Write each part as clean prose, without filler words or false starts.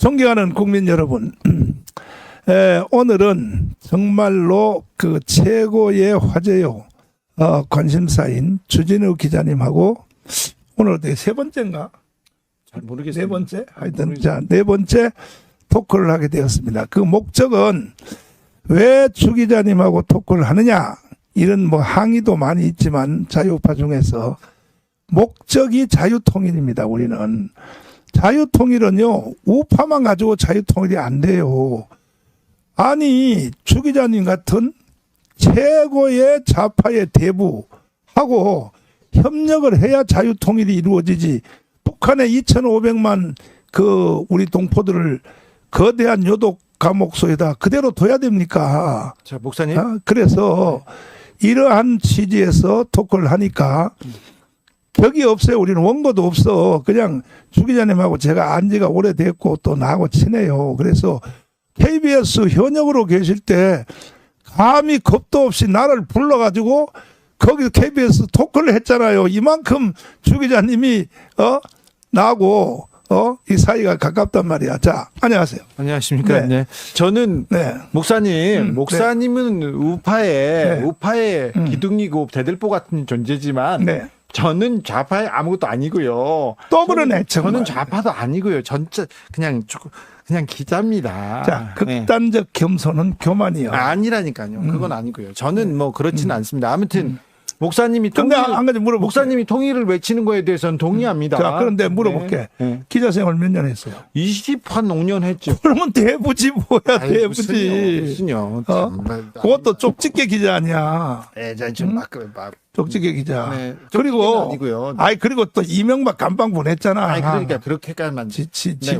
존경하는 국민 여러분, 오늘은 정말로 그 최고의 화제요 관심사인 주진우 기자님하고 오늘 어떻게 세 번째인가? 잘 모르겠어요. 네 번째? 하여튼 자, 네 번째 토크를 하게 되었습니다. 그 목적은 왜 주 기자님하고 토크를 하느냐? 이런 뭐 항의도 많이 있지만 자유우파 중에서 목적이 자유통일입니다. 우리는. 자유통일은요, 우파만 가지고 자유통일이 안 돼요. 아니, 주 기자님 같은 최고의 좌파의 대부하고 협력을 해야 자유통일이 이루어지지. 북한의 2,500만 그 우리 동포들을 거대한 요독 감옥소에다 그대로 둬야 됩니까? 자, 목사님. 그래서 이러한 취지에서 토크를 하니까 격이 없어요. 우리는 원고도 없어. 그냥 주 기자님하고 제가 안 지가 오래됐고 또 나하고 친해요. 그래서 KBS 현역으로 계실 때 감히 겁도 없이 나를 불러가지고 거기서 KBS 토크를 했잖아요. 이만큼 주 기자님이 나하고 이 사이가 가깝단 말이야. 자, 안녕하세요. 안녕하십니까. 네. 네. 저는 네. 목사님은 우파의 기둥이고 대들보 같은 존재지만 네. 저는 좌파의 아무것도 아니고요. 또 그러네, 정말. 저는 좌파도 아니고요. 전체 그냥 기자입니다. 자, 극단적 겸손은 교만이요. 아니라니까요. 그건 아니고요. 저는 뭐 그렇지는 않습니다. 아무튼 목사님이 근데 한 가지 물어볼게. 목사님이 통일을 외치는 거에 대해서는 동의합니다. 자, 그런데 물어볼게. 네. 기자 생활 몇 년 했어요? 25년 했죠. 그러면 대부지 뭐야, 아유, 대부지. 무슨요. 그것도 쪽집게 기자 아니야. 좀 쪽집게 기자. 네, 그리고 아니고요. 그리고 또 이명박 감방 보냈잖아. 그러니까 그렇게까지만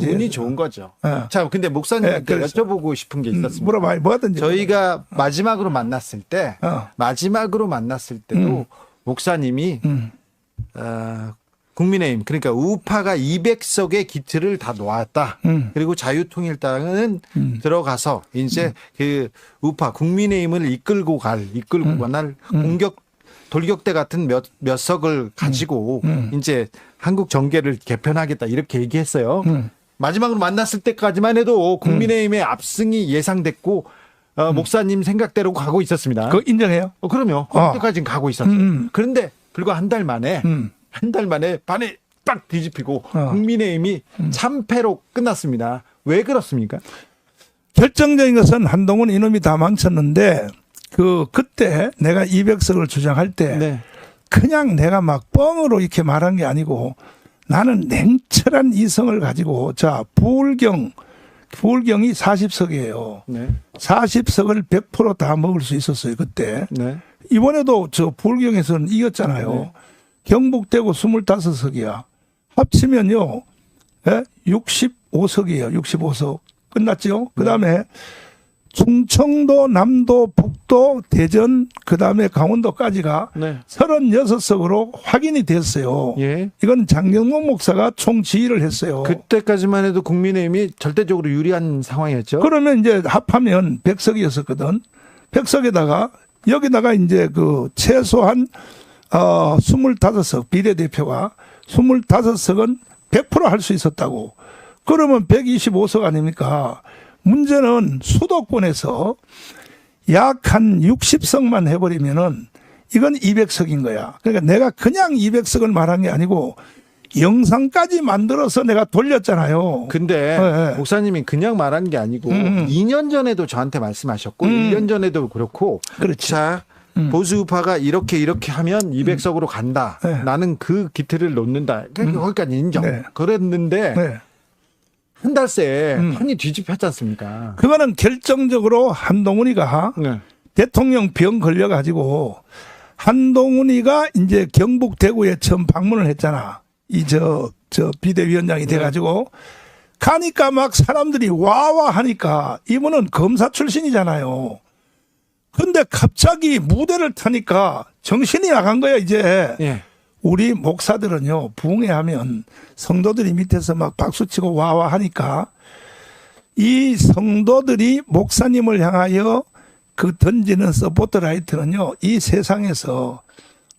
운이 좋은 거죠. 네. 자, 근데 목사님께 네, 여쭤보고 싶은 게 있었습니다. 물어봐, 뭐든지. 저희가 마지막으로 만났을 때, 때도 목사님이 국민의힘, 그러니까 우파가 200석의 기틀을 다 놓았다. 그리고 자유통일당은 들어가서 이제 그 우파 국민의힘을 이끌고 갈 돌격대 같은 몇 석을 가지고 이제 한국 정계를 개편하겠다 이렇게 얘기했어요. 마지막으로 만났을 때까지만 해도 국민의힘의 압승이 예상됐고 목사님 생각대로 가고 있었습니다. 그거 인정해요? 그럼요. 그때까지는 가고 있었어요. 그런데 불과 한 달 만에 반에 딱 뒤집히고 국민의힘이 참패로 끝났습니다. 왜 그렇습니까? 결정적인 것은 한동훈 이놈이 다 망쳤는데 그때 내가 200석을 주장할 때 그냥 내가 막 뻥으로 이렇게 말한 게 아니고 나는 냉철한 이성을 가지고 자 부울경이 40석이에요. 40석을 100% 다 먹을 수 있었어요 그때. 이번에도 저 부울경에서는 이겼잖아요. 경북대구 25석이야. 합치면요 65석이에요. 65석 끝났죠. 그다음에 충청도, 남도, 북도, 대전, 그다음에 강원도까지가 36석으로 확인이 됐어요. 이건 장경목 목사가 총지휘를 했어요. 그때까지만 해도 국민의힘이 절대적으로 유리한 상황이었죠. 그러면 이제 합하면 100석이었었거든. 100석에다가 여기다가 이제 그 최소한 25석 비례대표가 25석은 100% 할 수 있었다고. 그러면 125석 아닙니까? 문제는 수도권에서 약 한 60석만 해버리면은 이건 200석인 거야. 그러니까 내가 그냥 200석을 말한 게 아니고 영상까지 만들어서 내가 돌렸잖아요. 근데 목사님이 그냥 말한 게 아니고 2년 전에도 저한테 말씀하셨고 1년 전에도 그렇고 자, 보수우파가 이렇게 하면 200석으로 간다. 나는 그 기틀을 놓는다. 거기까지 인정. 그랬는데 한 달 새에 판이 뒤집혔지 않습니까? 그거는 결정적으로 한동훈이가 대통령 병 걸려가지고 한동훈이가 이제 경북 대구에 처음 방문을 했잖아. 저 비대위원장이 돼가지고 가니까 막 사람들이 와와 하니까 이분은 검사 출신이잖아요. 근데 갑자기 무대를 타니까 정신이 나간 거야 이제. 우리 목사들은요 부흥회하면 성도들이 밑에서 막 박수치고 와와 하니까 이 성도들이 목사님을 향하여 그 던지는 서포트라이트는요 이 세상에서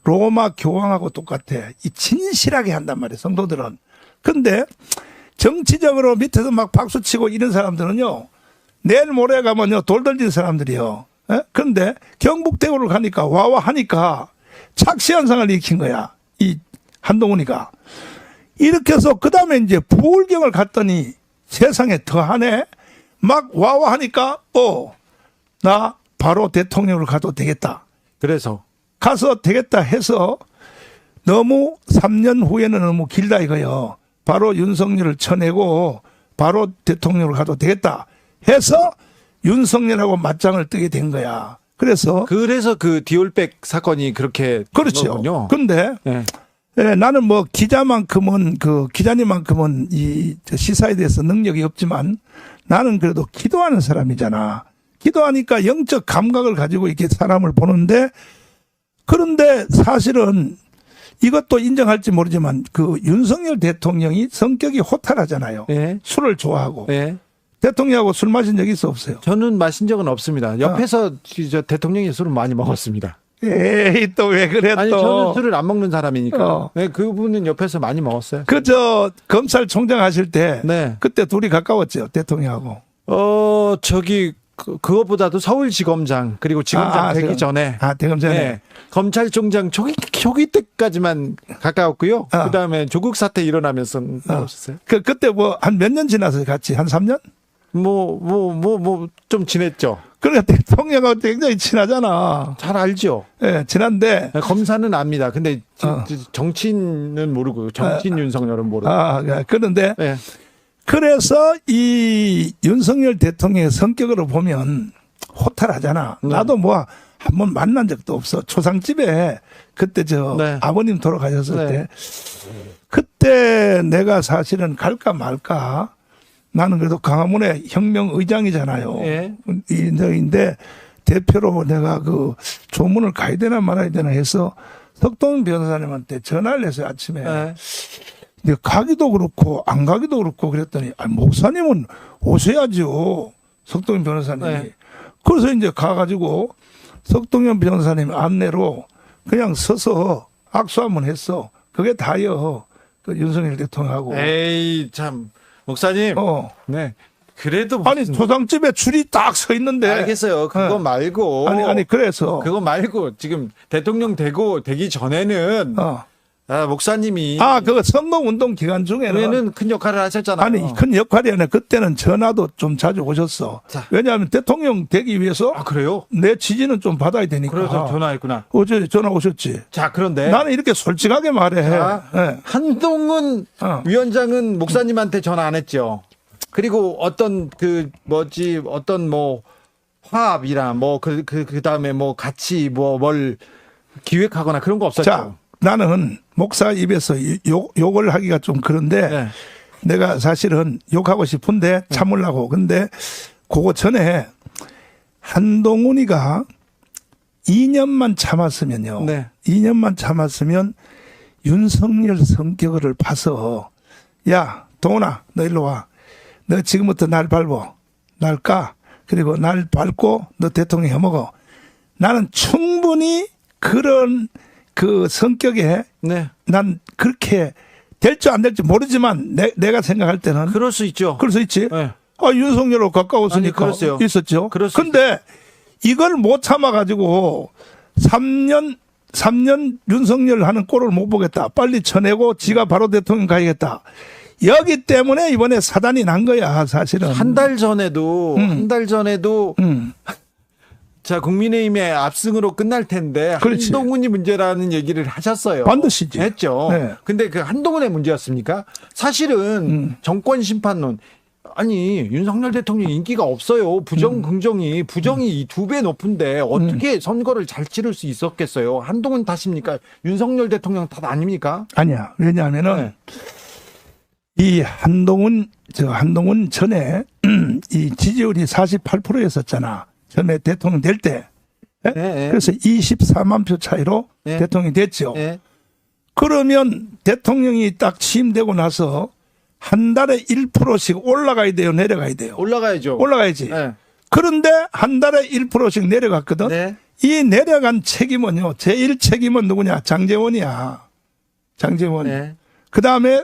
로마 교황하고 똑같아. 이 진실하게 한단 말이에요 성도들은. 근데 정치적으로 밑에서 막 박수치고 이런 사람들은요. 내일 모레 가면요. 돌 던진 사람들이요. 예? 그런데 경북대구를 가니까 와와 하니까 착시 현상을 일으킨 거야. 이 한동훈이가. 이렇게 해서 그다음에 이제 부울경을 갔더니 세상에 더하네. 막 와와 하니까 나 바로 대통령으로 가도 되겠다. 그래서 가서 되겠다 해서 너무 3년 후에는 너무 길다 이거요. 바로 윤석열을 쳐내고 바로 대통령으로 가도 되겠다 해서 윤석열하고 맞짱을 뜨게 된 거야. 그래서 그 디올백 사건이 그렇게 그렇죠. 그런데 네. 나는 뭐 기자만큼은 기자님만큼은 이 시사에 대해서 능력이 없지만 나는 그래도 기도하는 사람이잖아. 기도하니까 영적 감각을 가지고 이렇게 사람을 보는데 그런데 사실은 이것도 인정할지 모르지만 그 윤석열 대통령이 성격이 호탈하잖아요. 네. 술을 좋아하고. 네. 대통령하고 술 마신 적 있어 없어요? 저는 마신 적은 없습니다. 옆에서 대통령이 술을 많이 먹었습니다. 에이 또 왜 그래 또. 아니 저는 술을 안 먹는 사람이니까. 네, 그분은 옆에서 많이 먹었어요. 검찰총장 하실 때 네. 그때 둘이 가까웠죠 대통령하고. 그것보다도 서울지검장 그리고 지검장 되기 전에 되기 전에 네, 검찰총장 초기 때까지만 가까웠고요. 그다음에 조국 사태 일어나면서 나오셨어요. 그때 뭐 한 몇 년 지나서 같이 한 3년? 좀 지냈죠. 그러니까 대통령하고 굉장히 친하잖아. 잘 알죠. 네, 친한데 검사는 압니다. 근데 정치인은 모르고 정치인 윤석열은 모르고. 그런데 네. 그래서 이 윤석열 대통령의 성격으로 보면 호탈하잖아. 네. 나도 뭐 한번 만난 적도 없어. 초상집에 그때 네. 아버님 돌아가셨을 네. 때 그때 내가 사실은 갈까 말까. 나는 그래도 광화문의 혁명의장이잖아요. 네. 인데 대표로 내가 그 조문을 가야 되나 말아야 되나 해서 석동 변호사님한테 전화를 해서 아침에 네. 근데 가기도 그렇고 안 가기도 그렇고 그랬더니 목사님은 오셔야죠. 석동현 변호사님이. 네. 그래서 이제 가가지고 석동현 변호사님 안내로 그냥 서서 악수 한번 했어. 그게 다요. 그 윤석열 대통령하고. 에이 참 목사님. 네. 그래도 아니 초상집에 줄이 딱 서 있는데. 알겠어요. 그거 말고. 아니 그래서. 그거 말고 지금 대통령 되기 전에는. 목사님이. 그거 선거운동 기간 중에는 큰 역할을 하셨잖아요. 아니, 큰 역할이 아니라 그때는 전화도 좀 자주 오셨어. 자. 왜냐하면 대통령 되기 위해서. 그래요? 내 지지는 좀 받아야 되니까. 그래서 전화했구나. 어제 전화 오셨지. 자, 그런데. 나는 이렇게 솔직하게 말해. 네. 한동훈 위원장은 목사님한테 전화 안 했죠. 그리고 어떤 화합이나 그다음에 같이 뭘 기획하거나 그런 거 없었죠. 자. 나는 목사 입에서 욕을 하기가 좀 그런데 네. 내가 사실은 욕하고 싶은데 참으려고. 근데 그거 전에 한동훈이가 2년만 참았으면요. 네. 2년만 참았으면 윤석열 성격을 봐서 야 동훈아 너 일로 와. 너 지금부터 날 밟어. 날 까. 그리고 날 밟고 너 대통령 해먹어. 나는 충분히 그런 그 성격에 네. 난 그렇게 될지 안 될지 모르지만 내가 생각할 때는 그럴 수 있죠. 그럴 수 있지. 네. 윤석열로 가까웠으니까 있었죠. 그런데 이걸 못 참아가지고 3년 윤석열 하는 꼴을 못 보겠다. 빨리 쳐내고 지가 바로 대통령 가야겠다. 여기 때문에 이번에 사단이 난 거야 사실은. 한 달 전에도 자, 국민의힘의 압승으로 끝날 텐데 그렇지. 한동훈이 문제라는 얘기를 하셨어요. 반드시지. 했죠. 네. 근데 그 한동훈의 문제였습니까? 사실은 정권 심판론 아니 윤석열 대통령 인기가 없어요. 긍정이 부정이 2배 높은데 어떻게 선거를 잘 치를 수 있었겠어요? 한동훈 탓입니까? 윤석열 대통령 탓 아닙니까? 아니야. 왜냐하면은 이 한동훈 전에 이 지지율이 48%였었잖아. 처음에 대통령 될 때. 네. 그래서 24만 표 차이로 대통령이 됐죠. 그러면 대통령이 딱 취임되고 나서 한 달에 1%씩 올라가야 돼요? 내려가야 돼요? 올라가야죠. 올라가야지. 네. 그런데 한 달에 1%씩 내려갔거든. 네. 이 내려간 책임은요. 제1 책임은 누구냐? 장제원이야. 장제원. 네. 그다음에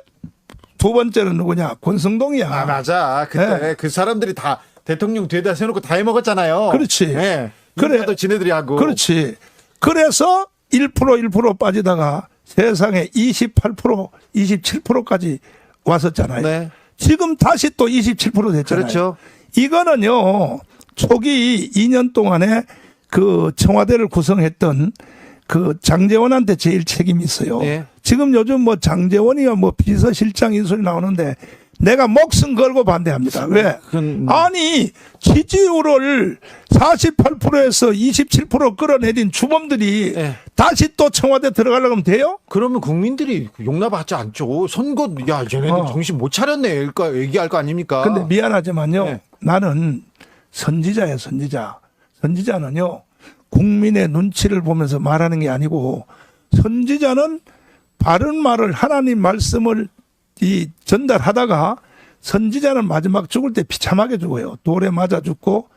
두 번째는 누구냐? 권성동이야. 아, 맞아. 그때 네. 그 사람들이 다 대통령 뒤에다 세워놓고 다 해먹었잖아요. 그렇지. 네. 그래. 그래도 지네들이 하고. 그렇지. 그래서 1% 빠지다가 세상에 28%, 27%까지 왔었잖아요. 네. 지금 다시 또 27% 됐잖아요. 그렇죠. 이거는요, 초기 2년 동안에 그 청와대를 구성했던 그 장제원한테 제일 책임이 있어요. 네. 지금 요즘 뭐 장제원이야 뭐 비서실장 이 소리 나오는데 내가 목숨 걸고 반대합니다. 왜? 아니, 지지율을 48%에서 27% 끌어내린 주범들이 네. 다시 또 청와대 들어가려고 하면 돼요? 그러면 국민들이 용납하지 않죠. 선거, 야, 얘네들 정신 못 차렸네. 얘기할 거 아닙니까? 근데 미안하지만요. 네. 나는 선지자예요, 선지자. 선지자는요, 국민의 눈치를 보면서 말하는 게 아니고, 선지자는 바른 말을, 하나님 말씀을 전달하다가, 선지자는 마지막 죽을 때 비참하게 죽어요. 돌에 맞아 죽고,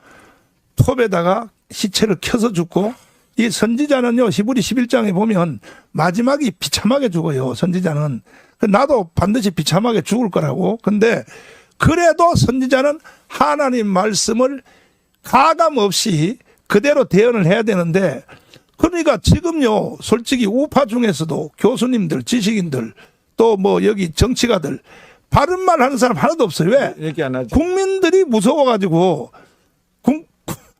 톱에다가 시체를 켜서 죽고, 이 선지자는요, 히브리 11장에 보면 마지막이 비참하게 죽어요, 선지자는. 나도 반드시 비참하게 죽을 거라고. 근데 그래도 선지자는 하나님 말씀을 가감 없이 그대로 대언을 해야 되는데, 그러니까 지금요, 솔직히 우파 중에서도 교수님들, 지식인들, 또 뭐 여기 정치가들, 바른 말 하는 사람 하나도 없어요. 왜? 얘기 안 하죠. 국민들이 무서워가지고,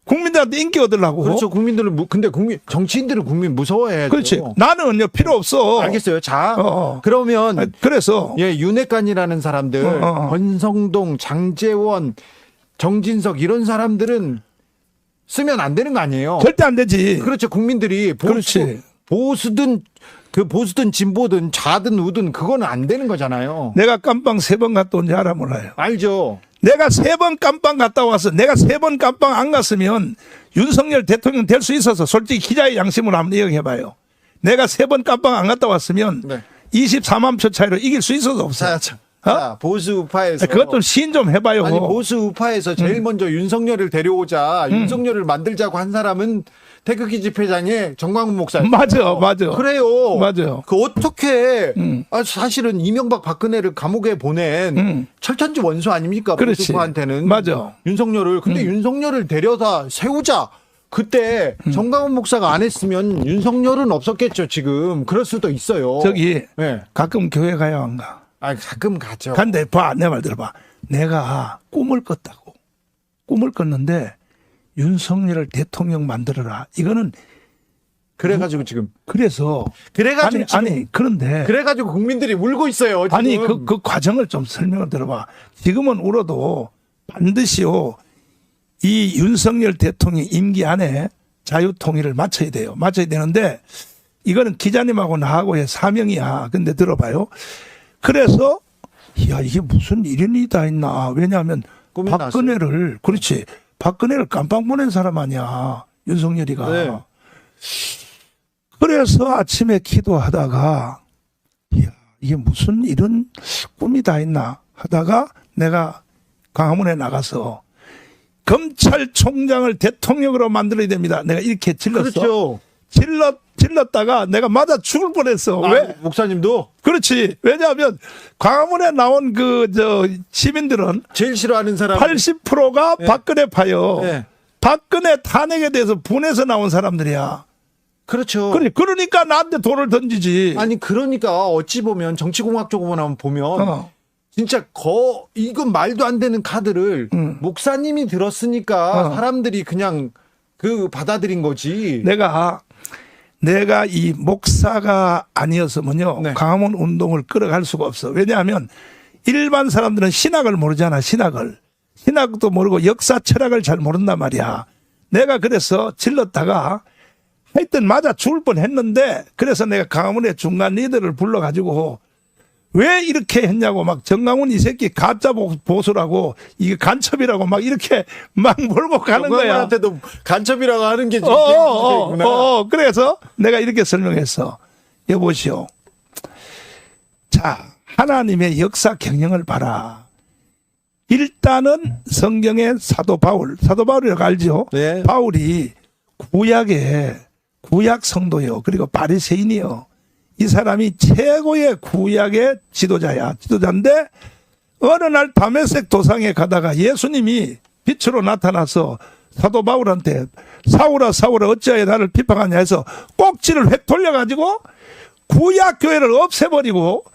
국민들한테 인기 얻으려고. 그렇죠. 국민들은, 근데 정치인들은 국민 무서워해야죠. 그렇지. 나는요, 필요 없어. 알겠어요. 자, 그러면. 그래서. 예, 윤핵관이라는 사람들, 권성동, 장제원, 정진석 이런 사람들은 쓰면 안 되는 거 아니에요? 절대 안 되지. 그렇죠. 국민들이 그렇지. 보수든 진보든 좌든 우든 그거는 안 되는 거잖아요. 내가 깜빵 3번 갔다 온지 알아 몰라요. 알죠. 내가 3번 깜빵 갔다 와서 내가 3번 깜빵 안 갔으면 윤석열 대통령 될 수 있어서 솔직히 기자의 양심으로 한번 이야기해봐요. 내가 3번 깜빵 안 갔다 왔으면 네. 24만 표 차이로 이길 수 있어서 없어요. 자, 보수 우파에서 그것 좀 시인 좀 해봐요. 아니 보수 우파에서 제일 먼저 윤석열을 데려오자 윤석열을 만들자고 한 사람은 태극기 집회장에 정광훈 목사님. 맞아. 그래요. 맞아요. 그 어떻게 사실은 이명박 박근혜를 감옥에 보낸 철천지 원수 아닙니까? 그렇지. 보수 우파한테는. 맞아. 윤석열을. 근데 윤석열을 데려다 세우자. 그때 정광훈 목사가 안 했으면 윤석열은 없었겠죠, 지금. 그럴 수도 있어요. 저기 네. 가끔 교회 가야 안 가. 아, 가끔 가죠. 근데 내 말 들어봐. 내가 꿈을 꿨다고. 꿈을 꿨는데 윤석열을 대통령 만들어라. 이거는 그래가지고 지금. 그래서 아니 그런데 그래가지고 국민들이 울고 있어요. 지금. 아니 그 과정을 좀 설명을 들어봐. 지금은 울어도 반드시요 이 윤석열 대통령 임기 안에 자유통일을 마쳐야 돼요. 마쳐야 되는데 이거는 기자님하고 나하고의 사명이야. 근데 들어봐요. 그래서 야 이게 무슨 일이 다 있나. 왜냐하면 박근혜를 그렇지. 박근혜를 깜빵 보낸 사람 아니야. 윤석열이가. 네. 그래서 아침에 기도하다가 이야, 이게 무슨 이런 꿈이 다 있나 하다가 내가 광화문에 나가서 검찰총장을 대통령으로 만들어야 됩니다. 내가 이렇게 질렀어. 그렇죠. 질렀다가 내가 맞아 죽을 뻔했어. 왜? 목사님도? 그렇지. 왜냐하면 광화문에 나온 시민들은 제일 싫어하는 사람 80%가 네. 박근혜 파요. 네. 박근혜 탄핵에 대해서 분해서 나온 사람들이야. 그렇죠. 그러니까 나한테 돌을 던지지. 아니 그러니까 어찌 보면 정치공학적으로 보면 진짜 이건 말도 안 되는 카드를 목사님이 들었으니까 사람들이 그냥 받아들인 거지. 내가 이 목사가 아니었으면요. 네. 광화문 운동을 끌어갈 수가 없어. 왜냐하면 일반 사람들은 신학을 모르잖아. 신학도 모르고 역사 철학을 잘 모른단 말이야. 내가 그래서 질렀다가 하여튼 맞아 죽을 뻔했는데 그래서 내가 광화문에 중간 리더를 불러가지고 왜 이렇게 했냐고 막 정강훈 이 새끼 가짜 보수라고 이게 간첩이라고 막 이렇게 막 몰고 가는 거야. 정강훈한테도 간첩이라고 하는 게 그래서 내가 이렇게 설명했어. 여보시오. 자, 하나님의 역사 경영을 봐라. 일단은 성경의 사도 바울이라고 알죠? 네. 바울이 구약 성도요. 그리고 바리새인이요. 이 사람이 최고의 구약의 지도자인데 어느 날 다메섹 도상에 가다가 예수님이 빛으로 나타나서 사도 바울한테 사울아 사울아 어찌하여 나를 비방하냐 해서 꼭지를 획 돌려가지고 구약 교회를 없애버리고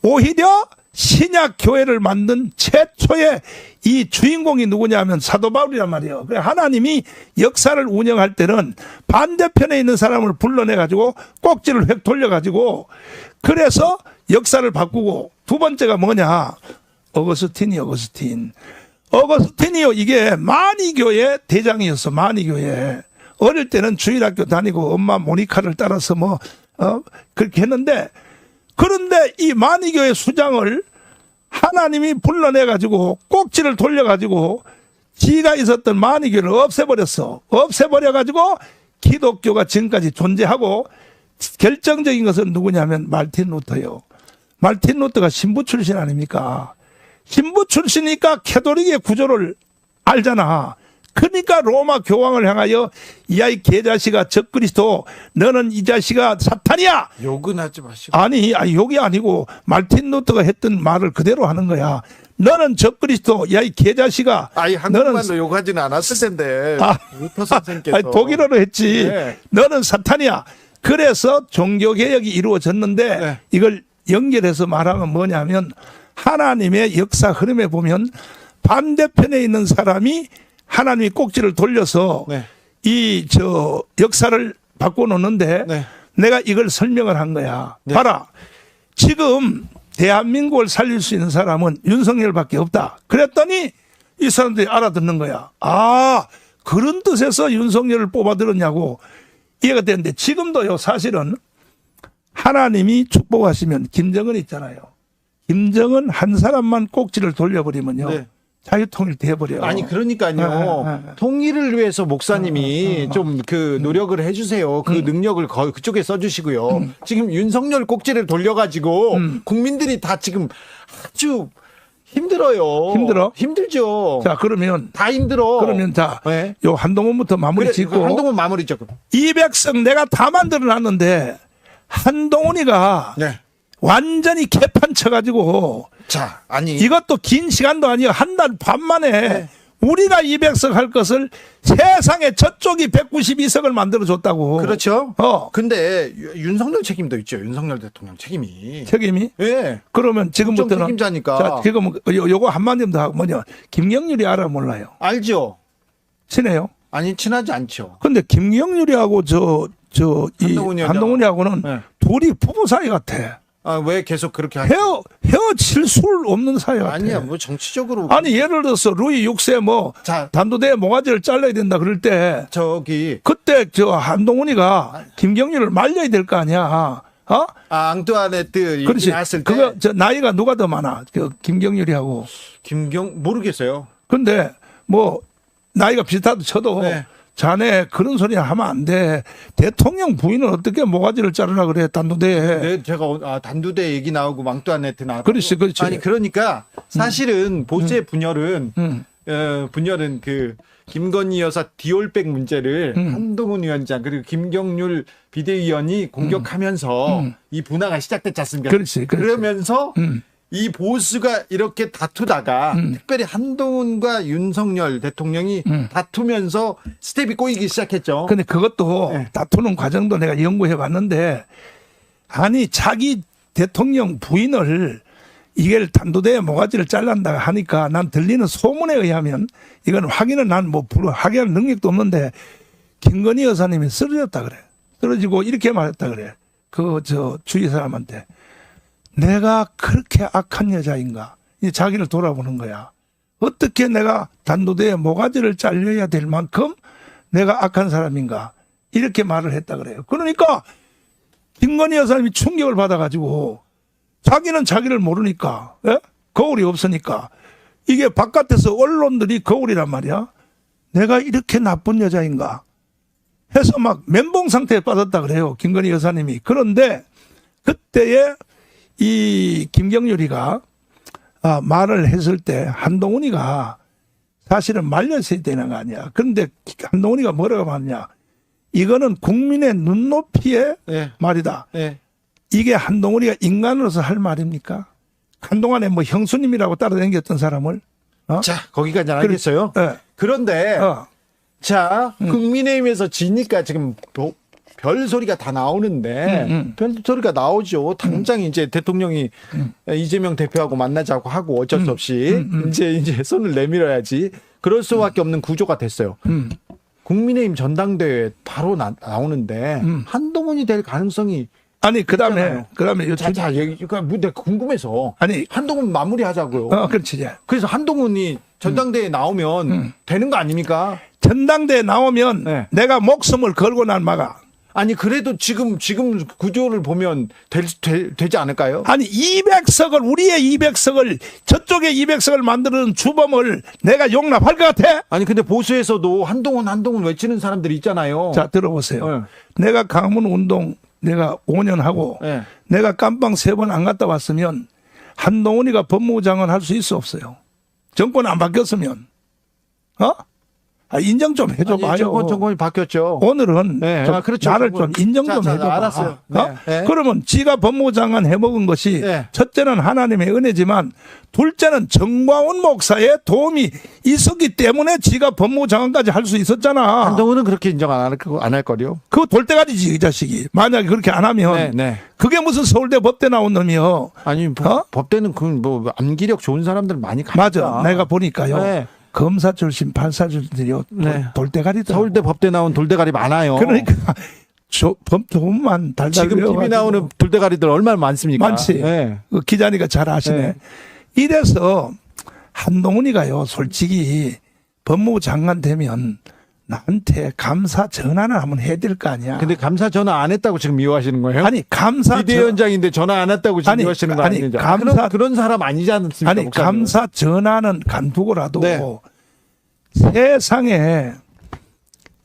오히려 신약 교회를 만든 최초의 이 주인공이 누구냐 하면 사도 바울이란 말이에요. 그래 하나님이 역사를 운영할 때는 반대편에 있는 사람을 불러내가지고 꼭지를 획 돌려가지고 그래서 역사를 바꾸고 두 번째가 뭐냐 어거스틴이요. 이게 마니교회 대장이었어. 마니교회. 어릴 때는 주일학교 다니고 엄마 모니카를 따라서 그렇게 했는데 그런데 이 마니교회 수장을 하나님이 불러내가지고 꼭지를 돌려가지고 지가 있었던 마니교회를 없애버렸어. 없애버려가지고 기독교가 지금까지 존재하고 결정적인 것은 누구냐면 말틴 루터요. 말틴 루터가 신부 출신 아닙니까? 신부 출신이니까 캐톨릭의 구조를 알잖아. 그러니까 로마 교황을 향하여 야 이 개자식아 적그리스도 너는 이 자식아 사탄이야. 욕은 하지 마시고. 아니 욕이 아니고 말틴 루터가 했던 말을 그대로 하는 거야. 너는 적그리스도 야 이 개자식아. 아니 한국말로 욕하지는 않았을 텐데. 루터 선생께서. 아니, 독일어로 했지. 네. 너는 사탄이야. 그래서 종교개혁이 이루어졌는데 네. 이걸 연결해서 말하면 뭐냐면 하나님의 역사 흐름에 보면 반대편에 있는 사람이 하나님이 꼭지를 돌려서 네. 역사를 바꿔놓는데 네. 내가 이걸 설명을 한 거야. 네. 봐라. 지금 대한민국을 살릴 수 있는 사람은 윤석열밖에 없다. 그랬더니 이 사람들이 알아듣는 거야. 아, 그런 뜻에서 윤석열을 뽑아들었냐고 이해가 되는데 지금도요 사실은 하나님이 축복하시면 김정은 있잖아요. 김정은 한 사람만 꼭지를 돌려버리면요. 네. 자유통일 돼버려. 아니 그러니까요. 통일을 위해서 목사님이 좀 그 노력을 해주세요. 그 능력을 그쪽에 써주시고요. 지금 윤석열 꼭지를 돌려가지고 국민들이 다 지금 아주 힘들어요. 힘들어? 힘들죠. 자 그러면 다 힘들어. 그러면 자, 네. 요 한동훈부터 마무리 짓고. 한동훈 마무리 짓고. 200석 내가 다 만들어놨는데 한동훈이가 네. 완전히 개판 쳐가지고. 자, 아니 이것도 긴 시간도 아니에요. 한 달 반 만에 네. 우리가 200석 할 것을 세상에 저쪽이 192석을 만들어줬다고. 그렇죠. 근데 윤석열 책임도 있죠. 윤석열 대통령 책임이. 책임이? 예. 그러면 지금부터는. 책임자니까. 자, 지금 요거 한마디 더 하고 뭐냐. 김경률이 알아 몰라요? 알죠. 친해요? 아니, 친하지 않죠. 근데 김경률이하고 한동훈이하고는 네. 둘이 부부 사이 같아. 아, 왜 계속 그렇게 하죠? 헤어칠 수 없는 사이 같아. 아니야, 뭐 정치적으로. 아니, 예를 들어서 루이 6세 자, 단도대에 모가지를 잘라야 된다 그럴 때 그때 한동훈이가 김경률을 말려야 될 거 아니야. 앙뚜아네트 그렇지. 나왔을 때. 그거 나이가 누가 더 많아? 김경률이하고. 모르겠어요. 근데 나이가 비슷하다 쳐도 네. 자네 그런 소리 하면 안 돼. 대통령 부인은 어떻게 모가지를 자르라 그래 단도대에. 네, 제가 단두대 얘기 나오고 앙뚜아네트 나오고. 그렇지. 아니 그러니까 사실은 보세 분열은 그 김건희 여사 디올백 문제를 한동훈 위원장 그리고 김경률 비대위원이 공격하면서 이 분화가 시작됐지 않습니까? 그렇지. 그러면서 이 보수가 이렇게 다투다가 특별히 한동훈과 윤석열 대통령이 다투면서 스텝이 꼬이기 시작했죠. 근데 그것도 네. 다투는 과정도 내가 연구해 봤는데 아니 자기 대통령 부인을 이게 단도대에 모가지를 잘란다 하니까 난 들리는 소문에 의하면 이건 확인은 난 확인할 능력도 없는데 김건희 여사님이 쓰러졌다 그래. 쓰러지고 이렇게 말했다 그래. 주위 사람한테. 내가 그렇게 악한 여자인가? 이제 자기를 돌아보는 거야. 어떻게 내가 단도대에 모가지를 잘려야 될 만큼 내가 악한 사람인가? 이렇게 말을 했다 그래요. 그러니까 김건희 여사님이 충격을 받아가지고 자기는 자기를 모르니까 거울이 없으니까 이게 바깥에서 언론들이 거울이란 말이야. 내가 이렇게 나쁜 여자인가? 해서 막 멘붕 상태에 빠졌다 그래요. 김건희 여사님이. 그런데 그때에 이 김경률이가 말을 했을 때 한동훈이가 사실은 말렸어야 되는 거 아니야. 그런데 한동훈이가 뭐라고 하냐. 이거는 국민의 눈높이의 네. 말이다. 네. 이게 한동훈이가 인간으로서 할 말입니까? 한동안에 뭐 형수님이라고 따라다녔던 사람을. 자, 거기까지 알겠어요. 그런데 자, 국민의힘에서 지니까 지금 별 소리가 다 나오는데 별 소리가 나오죠. 당장 이제 대통령이 이재명 대표하고 만나자고 하고 어쩔 수 없이 이제 손을 내밀어야지. 그럴 수밖에 없는 구조가 됐어요. 국민의힘 전당대회 바로 나오는데 한동훈이 될 가능성이 아니 그다음에 자 얘기가 내가 궁금해서 아니 한동훈 마무리하자고요. 그렇지. 그래서 한동훈이 전당대회에 나오면 되는 거 아닙니까? 전당대회 나오면 네. 내가 목숨을 걸고 난 막아. 아니 그래도 지금 구조를 보면 되지 않을까요? 아니 200석을 우리의 200석을 저쪽에 200석을 만드는 주범을 내가 용납할 것 같아? 아니 근데 보수에서도 한동훈 외치는 사람들이 있잖아요. 자 들어보세요. 내가 강문 운동 내가 5년 하고 내가 깜빵 3번 안 갔다 왔으면 한동훈이가 법무부 장관 할 수 있어 없어요? 정권 안 바뀌었으면 인정 좀 해줘봐요. 정권이 바뀌었죠. 오늘은 그렇죠. 나를 좀 인정 좀 해줘봐. 알았어요. 그러면 지가 법무부 장관 해먹은 것이 첫째는 하나님의 은혜지만 둘째는 정광훈 목사의 도움이 있었기 때문에 지가 법무부 장관까지 할 수 있었잖아. 한동훈은 그렇게 인정 안 할 거요. 그거 돌대가리지 이 자식이. 만약에 그렇게 안 하면 그게 무슨 서울대 법대 나온 놈이요. 아니 법대는 그 암기력 좋은 사람들 많이 갑니다. 맞아. 내가 보니까요. 검사 출신, 판사 출신들이요. 돌대가리다. 서울대 법대 나온 돌대가리 많아요. 그러니까 법만 달달 지금 TV 나오는 돌대가리들 얼마나 많습니까? 많지. 그 기자니까 잘 아시네. 이래서 한동훈이가요. 솔직히 법무부 장관 되면 나한테 감사 전화는 한번 해야 될 거 아니야. 근데 감사 전화 안 했다고 지금 미워하시는 거예요? 아니 감사 비대위원장인데 전화 안 했다고 지금 미워하시는 거 아니에요? 감사 그런 사람 아니지 않습니까? 아니 목사님. 감사 전화는 간두고라도 세상에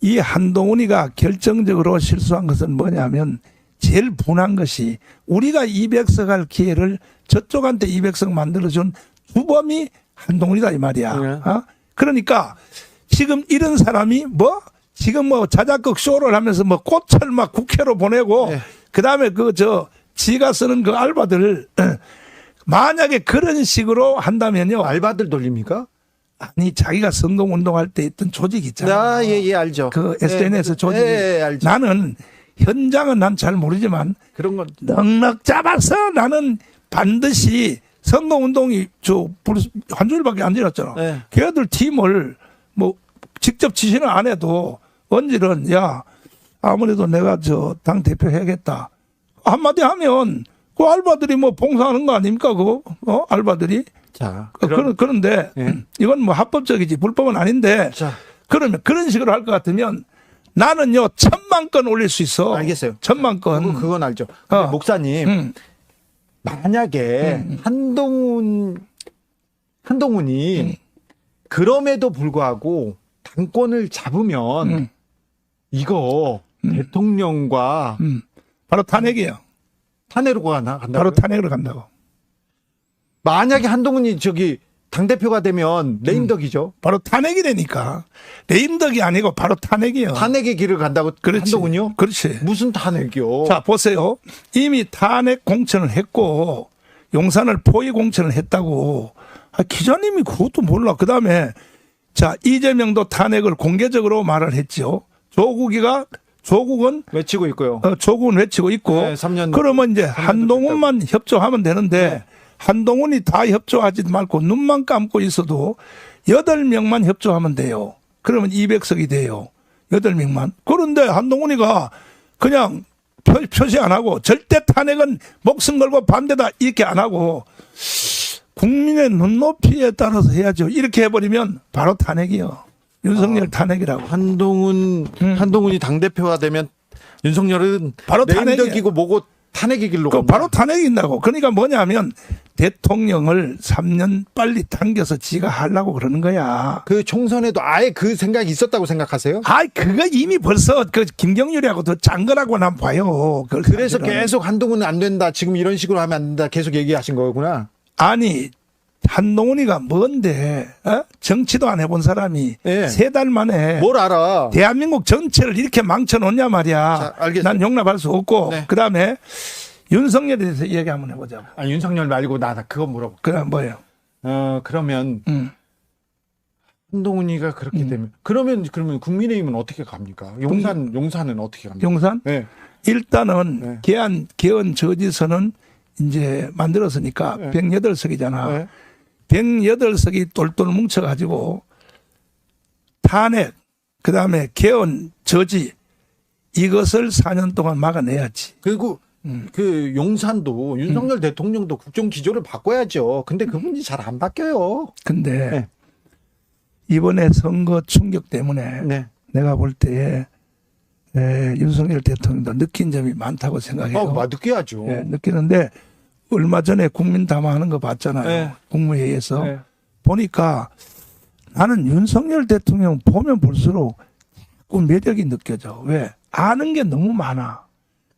이 한동훈이가 결정적으로 실수한 것은 뭐냐면 제일 분한 것이 우리가 200석 할 기회를 저쪽한테 200석 만들어준 주범이 한동훈이다 이 말이야. 그러니까 지금 이런 사람이 지금 자작극 쇼를 하면서 꽃을 막 국회로 보내고 그다음에 지가 쓰는 그 알바들 만약에 그런 식으로 한다면요. 알바들 돌립니까? 아니 자기가 선거운동할 때 있던 조직 있잖아. 예, 알죠. 그 SNS 조직이. 알죠. 나는 현장은 난 잘 모르지만 그런 건 넉넉 잡아서 나는 반드시 선거운동이 한 주일밖에 안 지났잖아. 걔들 팀을 직접 지시는 안 해도 언제는 아무래도 내가 당 대표 해야겠다 한마디 하면 그 알바들이 봉사하는 거 아닙니까 그거 알바들이. 자 그런데 이건 합법적이지 불법은 아닌데. 그러면 그런 식으로 할 것 같으면 나는요 1000만 건 올릴 수 있어. 알겠어요. 1000만 건. 그건 알죠. 근데 목사님 만약에 한동훈이 그럼에도 불구하고 당권을 잡으면 이거 대통령과 바로 탄핵이에요. 탄핵으로 간다고요? 바로 탄핵으로 간다고. 만약에 한동훈이 당대표가 되면 레임덕이죠. 바로 탄핵이 되니까. 레임덕이 아니고 바로 탄핵이에요. 탄핵의 길을 간다고. 그렇지. 한동훈이요? 그렇지. 무슨 탄핵이요? 자 보세요. 이미 탄핵 공천을 했고 용산을 포위 공천을 했다고. 기자님이 그것도 몰라. 그다음에 이재명도 탄핵을 공개적으로 말을 했죠. 조국은 외치고 있고요. 조국은 외치고 있고. 3년 그러면 이제 한동훈만 협조하면 되는데 한동훈이 다 협조하지 말고 눈만 감고 있어도 8명만 협조하면 돼요. 그러면 200석이 돼요. 8명만. 그런데 한동훈이가 그냥 표시 안 하고 절대 탄핵은 목숨 걸고 반대다 이렇게 안 하고 국민의 눈높이에 따라서 해야죠. 이렇게 해버리면 바로 탄핵이요. 윤석열 탄핵이라고. 한동훈이 당대표가 되면 윤석열은 바로 레임덕이고 뭐고 탄핵의 길로 간다. 바로 탄핵이 있다고. 그러니까 뭐냐면 대통령을 3년 빨리 당겨서 지가 하려고 그러는 거야. 그 총선에도 아예 그 생각이 있었다고 생각하세요? 그거 이미 벌써 김경률이하고 더 짠 거라고 난 봐요. 그래서 계속 한동훈은 안 된다. 지금 이런 식으로 하면 안 된다. 계속 얘기하신 거구나. 아니 한동훈이가 뭔데 정치도 안 해본 사람이 3달 만에 뭘 알아? 대한민국 전체를 이렇게 망쳐놓냐 말이야. 자, 알겠습니다. 난 용납할 수 없고 그다음에 윤석열에 대해서 얘기 한번 해보자고. 아, 윤석열 말고 나 그거 물어볼게. 그럼 뭐예요? 그러면 한동훈이가 그렇게 되면 그러면 국민의힘은 어떻게 갑니까? 용산은 어떻게 갑니까? 용산? 네. 일단은 네. 개헌 저지선은 이제 만들었으니까 네. 108석이잖아. 네. 108석이 똘똘 뭉쳐가지고 탄핵, 그다음에 개헌 저지 이것을 4년 동안 막아내야지. 그리고 그 용산도 윤석열 대통령도 국정 기조를 바꿔야죠. 근데 그분이 잘 안 바뀌어요. 근데 네. 이번에 선거 충격 때문에 네. 내가 볼 때에 윤석열 대통령도 느낀 점이 많다고 생각해요. 느껴야죠. 느끼는데 얼마 전에 국민 담화하는 거 봤잖아요. 네. 국무회의에서 네. 보니까 나는 윤석열 대통령 보면 볼수록 자꾸 매력이 느껴져. 왜? 아는 게 너무 많아.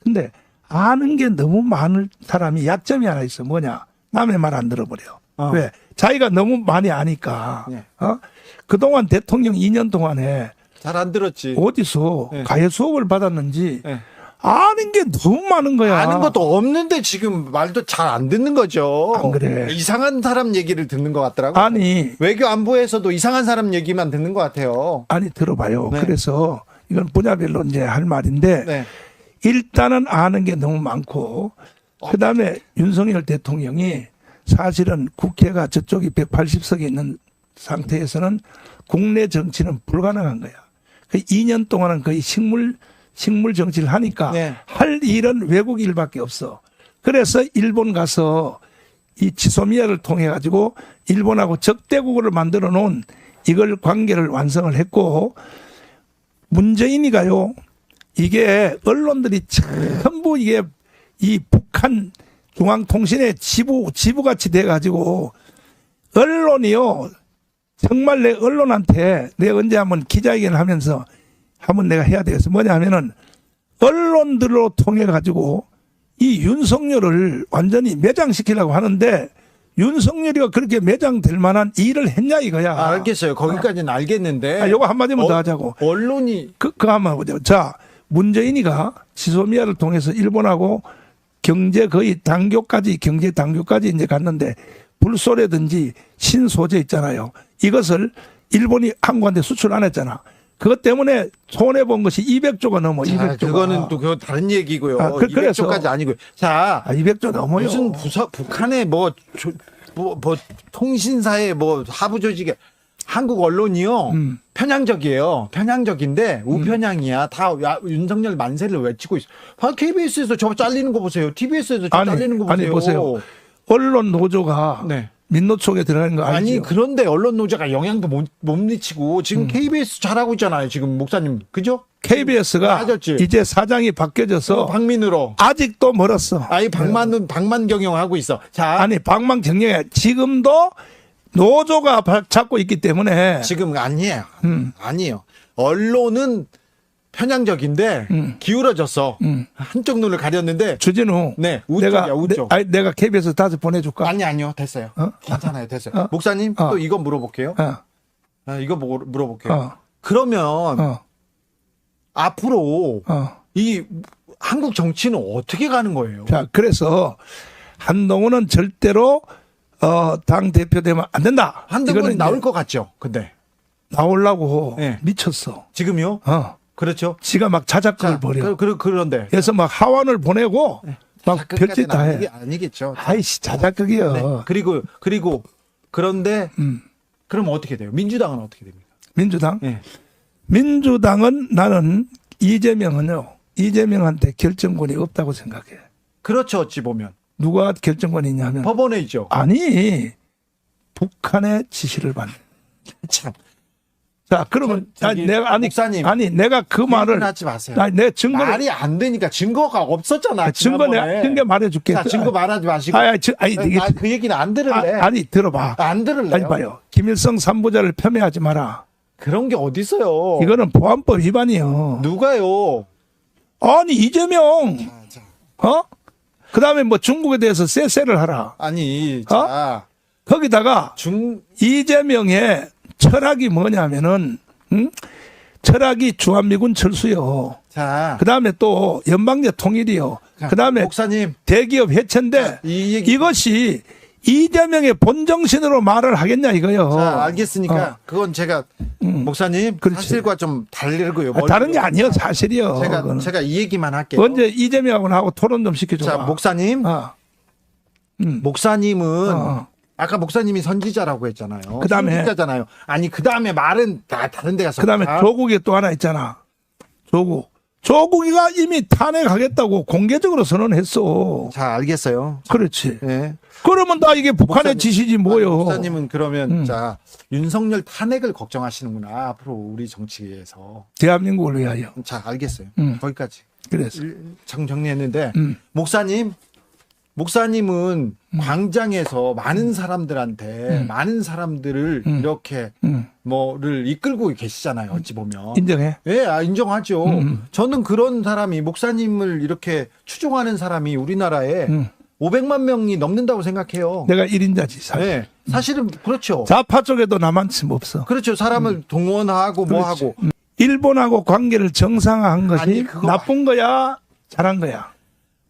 근데 아는 게 너무 많은 사람이 약점이 하나 있어. 뭐냐? 남의 말 안 들어버려. 왜? 자기가 너무 많이 아니까. 네. 그동안 대통령 2년 동안에 잘 안 들었지. 어디서 네. 가해 수업을 받았는지 네. 아는 게 너무 많은 거야. 아는 것도 없는데 지금 말도 잘 안 듣는 거죠. 안 그래. 이상한 사람 얘기를 듣는 것 같더라고요. 아니 외교 안보에서도 이상한 사람 얘기만 듣는 것 같아요. 아니 들어봐요. 네. 그래서 이건 분야별로 이제 할 말인데 네. 일단은 아는 게 너무 많고 그다음에 윤석열 대통령이 사실은 국회가 저쪽이 180석이 있는 상태에서는 국내 정치는 불가능한 거야. 그 2년 동안은 거의 식물 정치를 하니까 네. 할 일은 외국 일밖에 없어. 그래서 일본 가서 이 지소미아를 통해 가지고 일본하고 적대국을 만들어 놓은 이걸 관계를 완성을 했고 문재인이가요. 이게 언론들이 전부 이게 이 북한 중앙통신의 지부같이 돼가지고 언론이요. 정말 내 언론한테 내가 언제 한번 기자회견을 하면서 한번 내가 해야 되겠어. 뭐냐 하면은 언론들로 통해 가지고 이 윤석열을 완전히 매장시키려고 하는데 윤석열이가 그렇게 매장될 만한 일을 했냐 이거야. 알겠어요. 거기까지는 알겠는데. 요거 한마디만 더 하자고. 언론이. 그거 한번 보자. 자, 문재인이가 지소미아를 통해서 일본하고 경제 당교까지 이제 갔는데 불소라든지 신소재 있잖아요. 이것을 일본이 한국한테 수출 안 했잖아. 그것 때문에 손해본 것이 200조가 넘어. 200조가. 그거는 또 그거 다른 얘기고요. 그래서 200조까지 아니고요. 자, 200조 넘어요. 무슨 북한의 뭐 통신사의 뭐 하부 조직에 한국 언론이요. 편향적이에요. 편향적인데 우편향이야. 다 윤석열 만세를 외치고 있어. KBS에서 저 잘리는 거 보세요. TBS에서 저 잘리는 거 보세요. 아니 보세요. 언론 노조가 네. 민노총에 들어가는 거 알죠? 아니 그런데 언론 노조가 영향도 못 미치고 지금 KBS 잘하고 있잖아요. 지금 목사님. 그죠? KBS가 맞았지? 이제 사장이 바뀌어져서 박민으로 아직도 멀었어. 아니 방만 경영하고 있어. 자, 아니 방만 경영해. 지금도 노조가 잡고 있기 때문에 지금 아니에요. 아니에요. 언론은 편향적인데 기울어졌어. 한쪽 눈을 가렸는데 주진우. 네, 우쪽이야, 우쪽. 내가 KBS 다시 보내줄까? 아니요, 됐어요. 괜찮아요, 됐어요. 목사님 또 이거 물어볼게요. 이거 물어볼게요. 그러면 앞으로 이 한국 정치는 어떻게 가는 거예요? 자, 그래서 한동훈은 절대로 당 대표 되면 안 된다. 한동훈이 나올 것 같죠? 근데 나오려고 네. 미쳤어. 지금요? 그렇죠. 지가 막 자작극을 벌여. 그런데 그래서 막 하원을 보내고 막 별짓 다 해. 아니겠죠. 아이씨 자작극이요. 네. 그리고 그런데 그럼 어떻게 돼요? 민주당은 어떻게 됩니까? 민주당? 네. 민주당은 나는 이재명한테 결정권이 없다고 생각해. 그렇죠. 어찌 보면. 누가 결정권이 있냐면 법원에 있죠. 아니 북한의 지시를 받는. 참. 자, 그러면 목사님, 내가 그 말을 하지 마세요. 내 증거를 말이 안 되니까 증거가 없었잖아. 증거 말해줄게. 자, 증거 말하지 마시고. 이게 그 얘기는 안 들을래. 들어봐. 안 들을래요. 아니 봐요. 김일성 3부자를 폄훼하지 마라. 그런 게 어딨어요. 이거는 보안법 위반이요. 누가요? 아니 이재명. 그다음에 뭐 중국에 대해서 쎄쎄를 하라. 아니, 자. 거기다가 이재명의 철학이 뭐냐면은 철학이 주한미군 철수요. 자, 그다음에 또 연방제 통일이요. 그다음에 목사님 대기업 해체인데 이 얘기 이것이 이재명의 본정신으로 말을 하겠냐 이거요. 자, 알겠으니까 그건 제가 목사님 그렇지. 사실과 좀 다르고요. 다른 게 아니요 사실이요. 그거는. 제가 이 얘기만 할게요. 언제 이재명하고 토론 좀 시켜줘. 자, 목사님, 목사님은 아까 목사님이 선지자라고 했잖아요. 그다음에 선지자잖아요. 아니 그다음에 말은 다 다른 데 가서. 그다음에 조국이 또 하나 있잖아. 조국이가 이미 탄핵하겠다고 공개적으로 선언했어. 자, 알겠어요. 그렇지. 네. 그러면 다 이게 북한의 목사님, 지시지 뭐요. 목사님은 그러면 자 윤석열 탄핵을 걱정하시는구나 앞으로 우리 정치에서. 대한민국을 위하여. 자, 알겠어요. 거기까지. 그래서 정리했는데 목사님은 광장에서 많은 사람들한테 많은 사람들을 이렇게 뭐를 이끌고 계시잖아요. 어찌 보면. 인정해. 예, 인정하죠. 저는 그런 사람이 목사님을 이렇게 추종하는 사람이 우리나라에 500만 명이 넘는다고 생각해요. 내가 1인자지 사실. 네, 사실은 그렇죠. 좌파 쪽에도 남한쯤 없어. 그렇죠. 사람을 동원하고 뭐 그렇지. 하고. 일본하고 관계를 정상화한 것이 아니, 그거 나쁜 거야, 잘한 거야.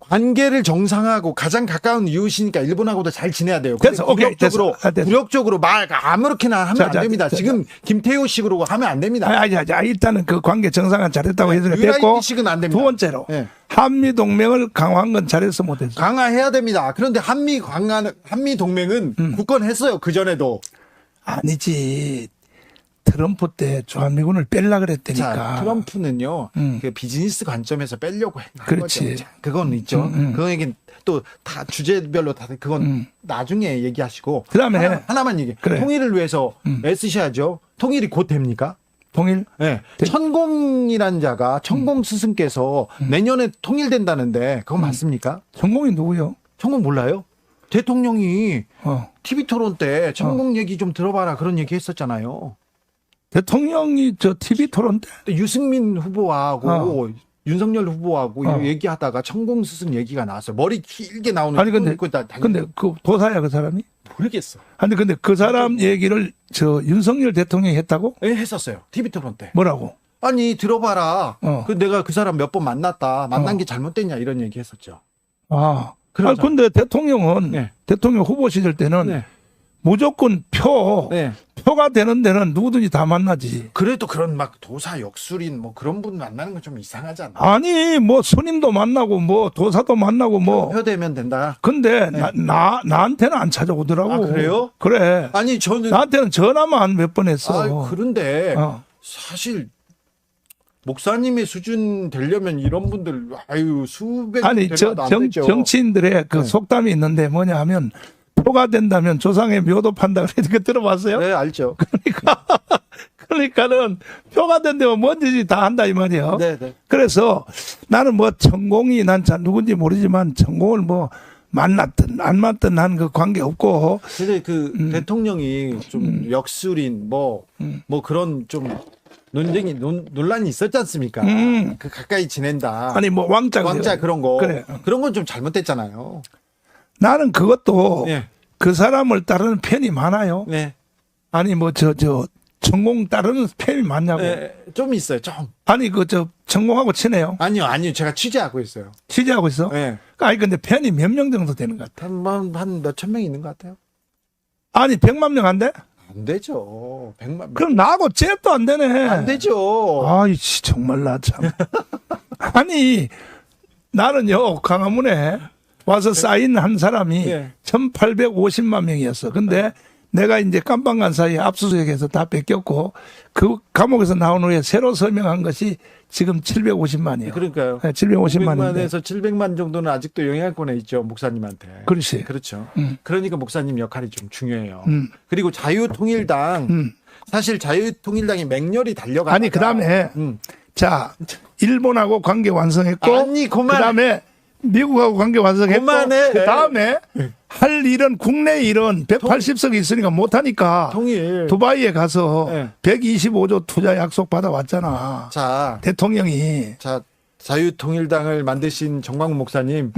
관계를 정상하고 가장 가까운 이웃이니까 일본하고도 잘 지내야 돼요. 됐어, 오케이, 굴욕적으로, 됐어. 됐어. 굴욕적으로 말 아무렇게나 하면 자, 안 됩니다. 자, 지금 김태효식으로 하면 안 됩니다. 아니, 일단은 그 관계 정상화 잘했다고 해서 됐고. 유라이트식은 안 됩니다. 두 번째로 네. 한미 동맹을 강화한 건 잘했어 못했어. 강화해야 됩니다. 그런데 한미 동맹은 굳건했어요. 그 전에도. 아니지. 트럼프 때 주한미군을 뺄라 그랬다니까. 자, 트럼프는요, 그 비즈니스 관점에서 빼려고 한 그렇지. 거죠. 자, 그건 있죠. 그건 얘기 또 다 주제별로 다 그건 나중에 얘기하시고. 그다음에 하나만 얘기. 그래. 통일을 위해서 애쓰셔야죠. 통일이 곧 됩니까? 통일? 네. 천공이라는 자가 천공 스승께서 내년에 통일된다는데 그건 맞습니까? 전공이 누구요? 천공 몰라요? 대통령이 TV 토론 때 천공 얘기 좀 들어봐라 그런 얘기 했었잖아요. 대통령이 저 TV 토론 때 또 유승민 후보하고 윤석열 후보하고 얘기하다가 천공 스승 얘기가 나왔어요. 머리 길게 나오는. 아니 근데 그 도사야 그 사람이? 모르겠어. 아니 근데 그 사람 얘기를 저 윤석열 대통령이 했다고? 네, 했었어요. TV 토론 때. 뭐라고? 아니 들어봐라. 그 내가 그 사람 몇 번 만났다. 만난 게 잘못됐냐 이런 얘기 했었죠. 아니 근데 대통령은 대통령 후보 시절 때는 무조건 표가 되는 데는 누구든지 다 만나지. 그래도 그런 막 도사 역술인 뭐 그런 분 만나는 건 좀 이상하지 않나? 아니 뭐 스님도 만나고 뭐 도사도 만나고 뭐. 표되면 된다. 근데 나한테는 안 찾아오더라고. 아, 그래요? 그래. 아니 저는 나한테는 전화만 몇 번 했어. 그런데 사실 목사님의 수준 되려면 이런 분들 수백 아니 정치인들의 그 속담이 있는데 뭐냐 하면 표가 된다면 조상의 묘도 판다. 그거 들어봤어요? 네, 알죠. 그러니까는 표가 된다면 뭔지 다 한다 이 말이에요. 네. 그래서 나는 뭐 전공이 난 잘 누군지 모르지만 전공을 뭐 만났든 안 만났든 난 그 관계 없고. 근데 그 대통령이 좀 역술인 뭐 그런 좀 논란이 있었지 않습니까? 그 가까이 지낸다. 아니 뭐 왕자 그런 거. 그래. 그런 건 좀 잘못됐잖아요. 나는 그것도 그 사람을 따르는 팬이 많아요. 네. 아니 뭐 전공 따르는 팬이 많냐고. 좀 있어요. 좀. 아니 전공하고 친해요. 아니요. 제가 취재하고 있어요. 취재하고 있어? 네. 아니 근데 팬이 몇 명 정도 되는 것 같아? 한 몇천 명 있는 것 같아요. 아니 100만 명 안 돼? 안 되죠. 100만 명. 그럼 나하고 잽도 안 되네. 안 되죠. 아이씨 정말 나 참. 아니 나는요 강화문에 와서 사인 한 사람이 1850만 명이었어. 근데 내가 이제 깜빵 간 사이에 압수수색해서 다 뺏겼고 그 감옥에서 나온 후에 새로 서명한 것이 지금 750만이에요. 그러니까요. 750만인데 500만에서 700만 정도는 아직도 영향권에 있죠. 목사님한테. 그렇지. 그렇죠. 그러니까 목사님 역할이 좀 중요해요. 그리고 자유통일당 사실 자유통일당이 맹렬히 달려가다가 아니 그다음에 자 일본하고 관계 완성했고 아니 그만 그다음에 미국하고 관계 완성했고 그만해. 그다음에 할 일은 국내 일은 180석이 있으니까 못하니까 통일 두바이에 가서 125조 투자 약속 받아왔잖아. 자 대통령이. 자 자유통일당을 만드신 정광훈 목사님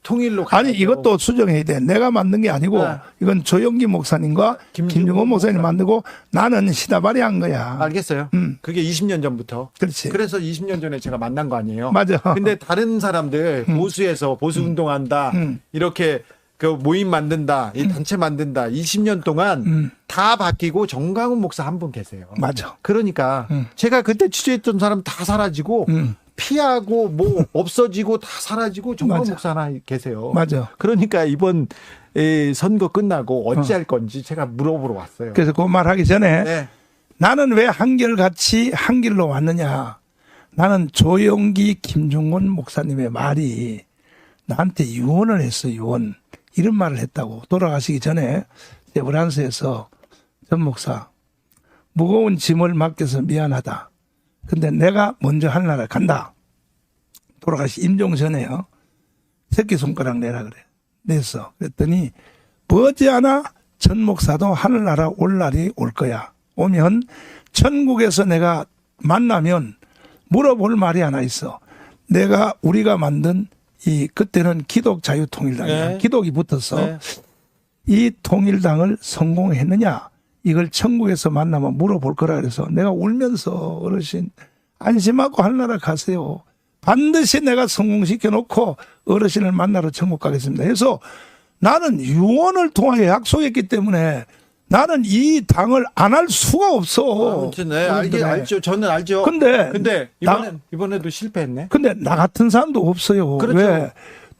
통일로 아니 가야죠. 이것도 수정해야 돼. 내가 만든 게 아니고 네. 이건 조영기 목사님과 김중원 목사님이 만들고 나는 시다발이 한 거야. 알겠어요. 그게 20년 전부터. 그렇지. 그래서 20년 전에 제가 만난 거 아니에요. 맞아. 근데 다른 사람들 보수에서 보수 운동한다. 이렇게 그 모임 만든다. 이 단체 만든다. 20년 동안 다 바뀌고 정강훈 목사 한 분 계세요. 맞아. 그러니까 제가 그때 취재했던 사람 다 사라지고 피하고 뭐 없어지고 다 사라지고 정강훈 맞아. 목사 하나 계세요. 맞아. 그러니까 이번 선거 끝나고 어찌할 건지 제가 물어보러 왔어요. 그래서 그 말하기 전에 네. 나는 왜 한결같이 한 길로 왔느냐. 나는 조영기 김중원 목사님의 말이 나한테 유언을 했어. 유언. 이런 말을 했다고. 돌아가시기 전에 프랑스에서 전 목사 무거운 짐을 맡겨서 미안하다. 근데 내가 먼저 하늘나라 간다. 돌아가시 임종 전에요. 새끼손가락 내라 그래. 냈어. 그랬더니 머지않아 전 목사도 하늘나라 올 날이 올 거야. 오면 천국에서 내가 만나면 물어볼 말이 하나 있어. 우리가 만든 그때는 기독자유통일당이야. 네. 기독이 붙어서 네. 이 통일당을 성공했느냐 이걸 천국에서 만나면 물어볼 거라 그래서 내가 울면서 어르신 안심하고 하늘나라 가세요. 반드시 내가 성공시켜 놓고 어르신을 만나러 천국 가겠습니다. 그래서 나는 유언을 통하여 약속했기 때문에 나는 이 당을 안 할 수가 없어. 아무튼 네, 알죠. 저는 알죠. 근데 이번에도 실패했네. 근데 나 같은 사람도 없어요. 그렇죠. 왜?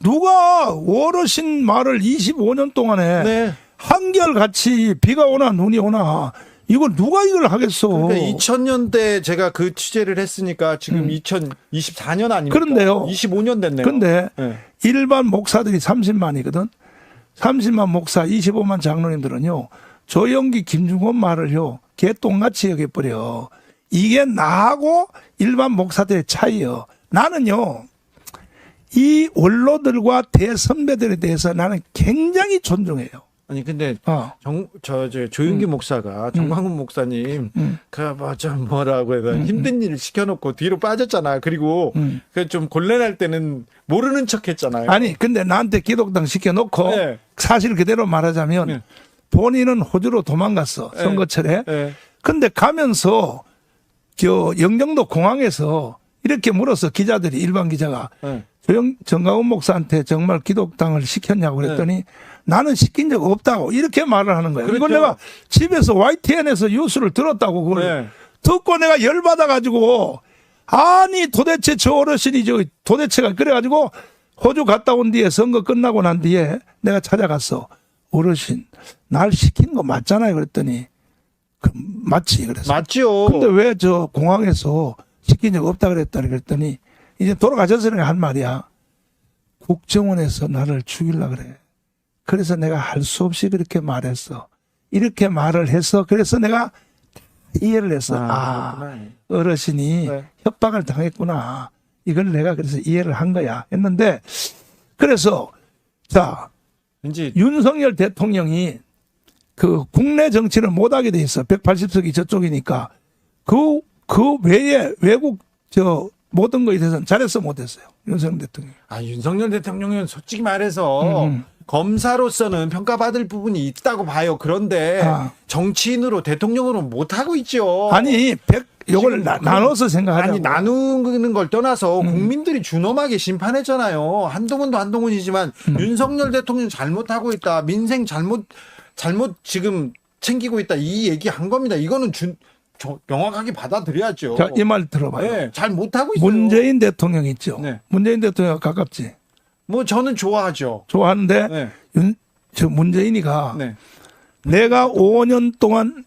누가 어르신 말을 25년 동안에 네. 한결같이 비가 오나 눈이 오나 이걸 누가 이걸 하겠어. 그러니까 2000년대 제가 그 취재를 했으니까 지금 2024년 아닙니까? 그런데요. 25년 됐네요. 근데 네. 일반 목사들이 30만이거든. 30만 목사 25만 장로님들은요. 조영기 김중원 말을요. 개똥같이 여겨버려. 이게 나하고 일반 목사들의 차이요. 나는요. 이 원로들과 대선배들에 대해서 나는 굉장히 존중해요. 아니 근데 조윤기 목사가 정광훈 목사님 그좀 뭐라고 해서 힘든 일을 시켜놓고 뒤로 빠졌잖아. 그리고 그 좀 곤란할 때는 모르는 척했잖아요. 아니 근데 나한테 기독당 시켜놓고 네. 사실 그대로 말하자면 네. 본인은 호주로 도망갔어. 네. 선거철에. 네. 근데 가면서 영종도 공항에서 이렇게 물었어. 기자들이 일반 기자가. 네. 정강훈 목사한테 정말 기독당을 시켰냐고 그랬더니 나는 시킨 적 없다고 이렇게 말을 하는 거예요. 그렇죠. 이걸 내가 집에서 YTN에서 뉴스를 들었다고 그걸 듣고 내가 열받아가지고 아니 도대체 저 어르신이 도대체가 그래가지고 호주 갔다 온 뒤에 선거 끝나고 난 뒤에 내가 찾아갔어. 어르신 날 시킨 거 맞잖아요 그랬더니 맞지 그랬어. 맞죠. 근데 왜 저 공항에서 시킨 적 없다 그랬더니 이제 돌아가셨으니까 한 말이야. 국정원에서 나를 죽이려고 그래. 그래서 내가 할 수 없이 그렇게 말했어. 이렇게 말을 해서 그래서 내가 이해를 했어. 어르신이 네. 협박을 당했구나. 이걸 내가 그래서 이해를 한 거야. 했는데 그래서 자 왠지 윤석열 대통령이 그 국내 정치를 못하게 돼 있어. 180석이 저쪽이니까 그 외에 외국 모든 거에 대해서는 잘했어 못했어요. 윤석열 대통령. 윤석열 대통령은 솔직히 말해서 검사로서는 평가받을 부분이 있다고 봐요. 그런데 정치인으로 대통령으로 못하고 있죠. 아니 이걸 나눠서 생각하자고. 아니 나누는 걸 떠나서 국민들이 준엄하게 심판했잖아요. 한동훈도 한동훈이지만 윤석열 대통령 잘못하고 있다. 민생 잘못 지금 챙기고 있다. 이 얘기한 겁니다. 이거는 명확하게 받아들여야죠. 자, 이 말 들어봐요. 네, 잘 못하고 있어요. 문재인 대통령 있죠. 네. 문재인 대통령 가깝지. 뭐 저는 좋아하죠. 좋아하는데 네. 문재인이가 네. 내가 5년 동안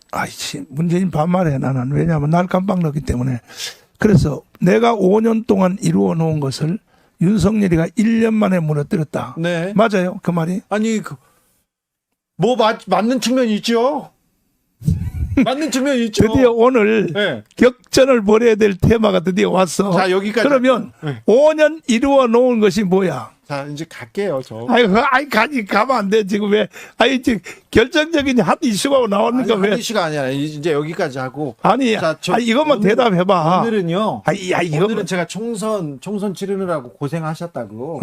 문재인 반말해 나는. 왜냐하면 날 깜빡 넣기 때문에. 그래서 내가 5년 동안 이루어 놓은 것을 윤석열이가 1년 만에 무너뜨렸다. 네. 맞아요? 그 말이? 아니 맞는 측면이 있죠. 맞는 측면이 있죠. 드디어 오늘 네. 격전을 벌여야 될 테마가 드디어 왔어. 자, 여기까지. 그러면 네. 5년 이루어 놓은 것이 뭐야? 자, 이제 갈게요, 저. 가면 안 돼. 지금 왜, 지금 결정적인 핫 이슈가 나오니까 왜. 한 이슈가 아니라 이제 여기까지 하고. 자, 이것만 대답해봐. 오늘은요. 이거만. 오늘은 제가 총선 치르느라고 고생하셨다고.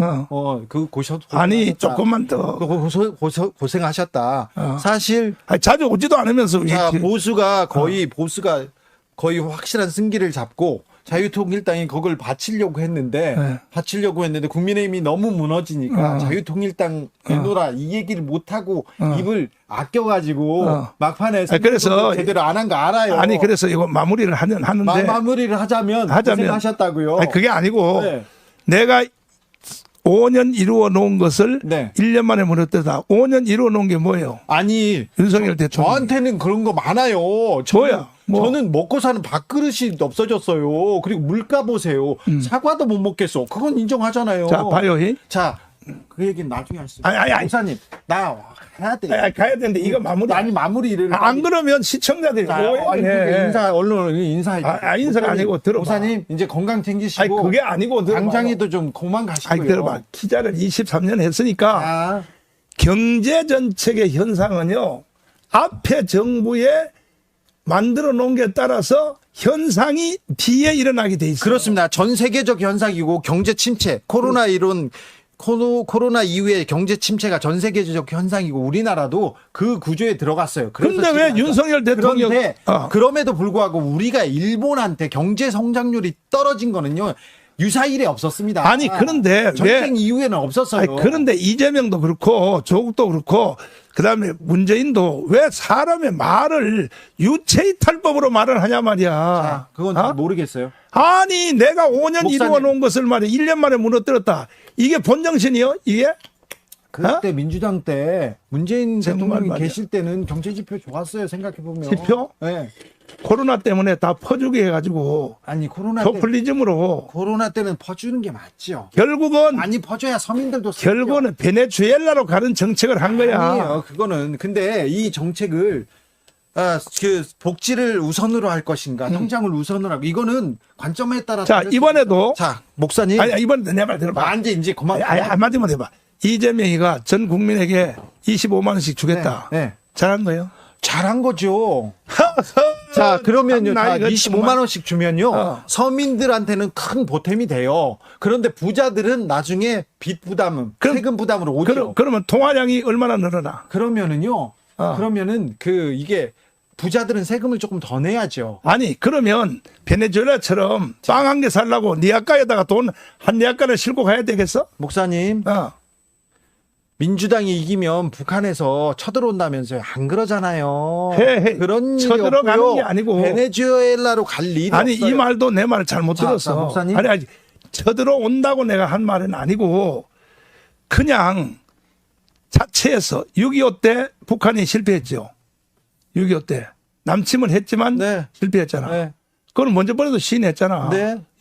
조금만 더. 고생하셨다. 사실. 자주 오지도 않으면서. 자, 보수가 거의 확실한 승기를 잡고 자유통일당이 그걸 바치려고 했는데 국민의힘이 너무 무너지니까 자유통일당 내놓으라 이 얘기를 못하고 입을 아껴가지고 막판에 그래서 제대로 안 한 거 알아요. 그래서 이거 마무리를 하는데 마무리를 하자면 고생하셨다고요. 그게 아니고 내가 5년 이루어 놓은 것을 1년 만에 무너뜨다. 5년 이루어 놓은 게 뭐예요? 윤석열 대통령. 저한테는 그런 거 많아요. 저는 먹고 사는 밥그릇이 없어졌어요. 그리고 물가 보세요. 사과도 못 먹겠어. 그건 인정하잖아요. 자, 봐요. 자, 그 얘기는 나중에 하시죠. 목사님, 나 해야 돼. 가야 되는데 이거 마무리. 마무리를. 안 그러면 시청자들이 언론이 인사해. 인사가 아니고 들어봐. 목사님, 이제 건강 챙기시고. 그게 아니고 들어봐. 당장에도 좀 그만 가시고요. 들어봐. 기자를 23년 했으니까 경제 정책의 현상은요. 앞에 정부에 만들어 놓은 게 따라서 현상이 뒤에 일어나게 돼 있어요. 그렇습니다. 전 세계적 현상이고 경제 침체, 코로나 이후에 경제 침체가 전 세계적 현상이고 우리나라도 그 구조에 들어갔어요. 그런데 왜 윤석열 대통령 그럼에도 불구하고 우리가 일본한테 경제 성장률이 떨어진 거는요. 유사일에 없었습니다. 그런데 전쟁 이후에는 없었어요. 그런데 이재명도 그렇고 조국도 그렇고 그다음에 문재인도 왜 사람의 말을 유체이탈법으로 말을 하냐 말이야. 자, 그건 잘 모르겠어요. 내가 5년 이루어 놓은 것을 말이야 1년 만에 무너뜨렸다. 이게 본정신이요? 이게? 그때 민주당 때 문재인 대통령이 계실 때는 경제 지표 좋았어요. 생각해 보면. 지표? 네. 코로나 때문에 다 퍼주게 해가지고 포퓰리즘으로 코로나 때는 퍼주는 게 맞죠. 결국은 많이 퍼줘야 서민들도 결국은 베네수엘라로 가는 정책을 한 거야. 아니에요. 그거는 근데 이 정책을 복지를 우선으로 할 것인가, 통장을 우선으로 하고 이거는 관점에 따라. 자 이번에도 목사님. 이번에도 내 말 들어봐. 이제 그만. 한마디만 해봐. 이재명이가 전 국민에게 25만 원씩 주겠다. 잘한 거예요? 잘한 거죠. 자, 그러면요. 25만 원씩 주면요. 서민들한테는 큰 보탬이 돼요. 그런데 부자들은 나중에 빚 부담은, 세금 부담으로 오죠. 그러면 통화량이 얼마나 늘어나? 그러면은요. 이게 부자들은 세금을 조금 더 내야죠. 그러면 베네수엘라처럼 빵 한 개 살라고 네 아까에다가 돈 한 네 아까를 싣고 가야 되겠어? 목사님. 민주당이 이기면 북한에서 쳐들어온다면서요. 안 그러잖아요. 그런 일이 쳐들어가는 게 아니고 베네수엘라로 갈 일이 없어요. 이 말도 내 말을 잘못 들었어. 목사님. 쳐들어온다고 내가 한 말은 아니고 그냥 자체에서 6.25 때 북한이 실패했죠. 6.25 때. 남침을 했지만 실패했잖아. 그건 먼저 번에도 시인했잖아.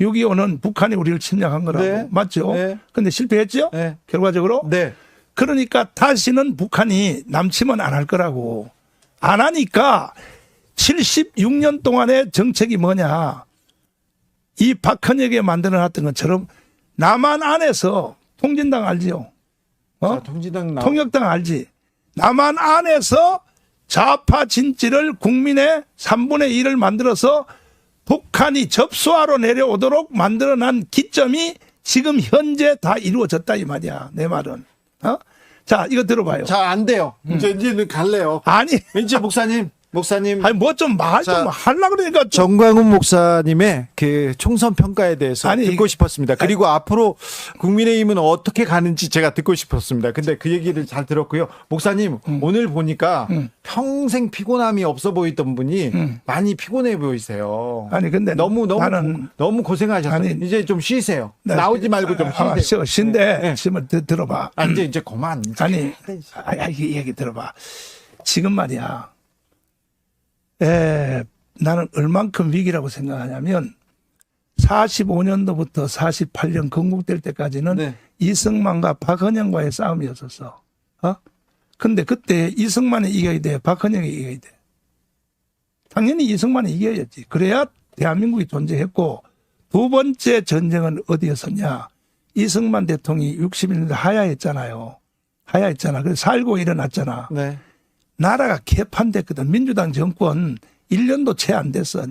6.25는 북한이 우리를 침략한 거라고. 맞죠? 근데 실패했죠? 결과적으로? 그러니까 다시는 북한이 남침은 안 할 거라고. 안 하니까 76년 동안의 정책이 뭐냐. 이 박헌혁이 만들어놨던 것처럼 남한 안에서 통진당 알지요? 통역당 알지? 남한 안에서 좌파 진지를 국민의 3분의 1을 만들어서 북한이 접수하러 내려오도록 만들어난 기점이 지금 현재 다 이루어졌다 이 말이야. 내 말은. 자, 이거 들어봐요. 안 돼요. 이제는 갈래요. 이제 목사님. 뭐 좀 말 좀 하려고 그러니까. 정광훈 목사님의 그 총선 평가에 대해서 듣고 싶었습니다. 그리고 앞으로 국민의힘은 어떻게 가는지 제가 듣고 싶었습니다. 근데 그 얘기를 잘 들었고요. 목사님, 오늘 보니까 평생 피곤함이 없어 보이던 분이 많이 피곤해 보이세요. 근데 너무 고생하셨어요. 이제 좀 쉬세요. 나오지 말고 좀 쉬세요. 쉰데 들어봐. 이제 그만. 이 얘기 들어봐. 지금 말이야. 나는 얼만큼 위기라고 생각하냐면 45년도부터 48년 건국될 때까지는 이승만과 박헌영과의 싸움이었었어. 근데 그때 이승만이 이겨야 돼? 박헌영이 이겨야 돼? 당연히 이승만이 이겨야지. 그래야 대한민국이 존재했고 두 번째 전쟁은 어디였었냐? 이승만 대통령이 60일 하야했잖아요. 하야했잖아. 그래서 살고 일어났잖아. 네. 나라가 개판됐거든. 민주당 정권 1년도 채 안 됐어.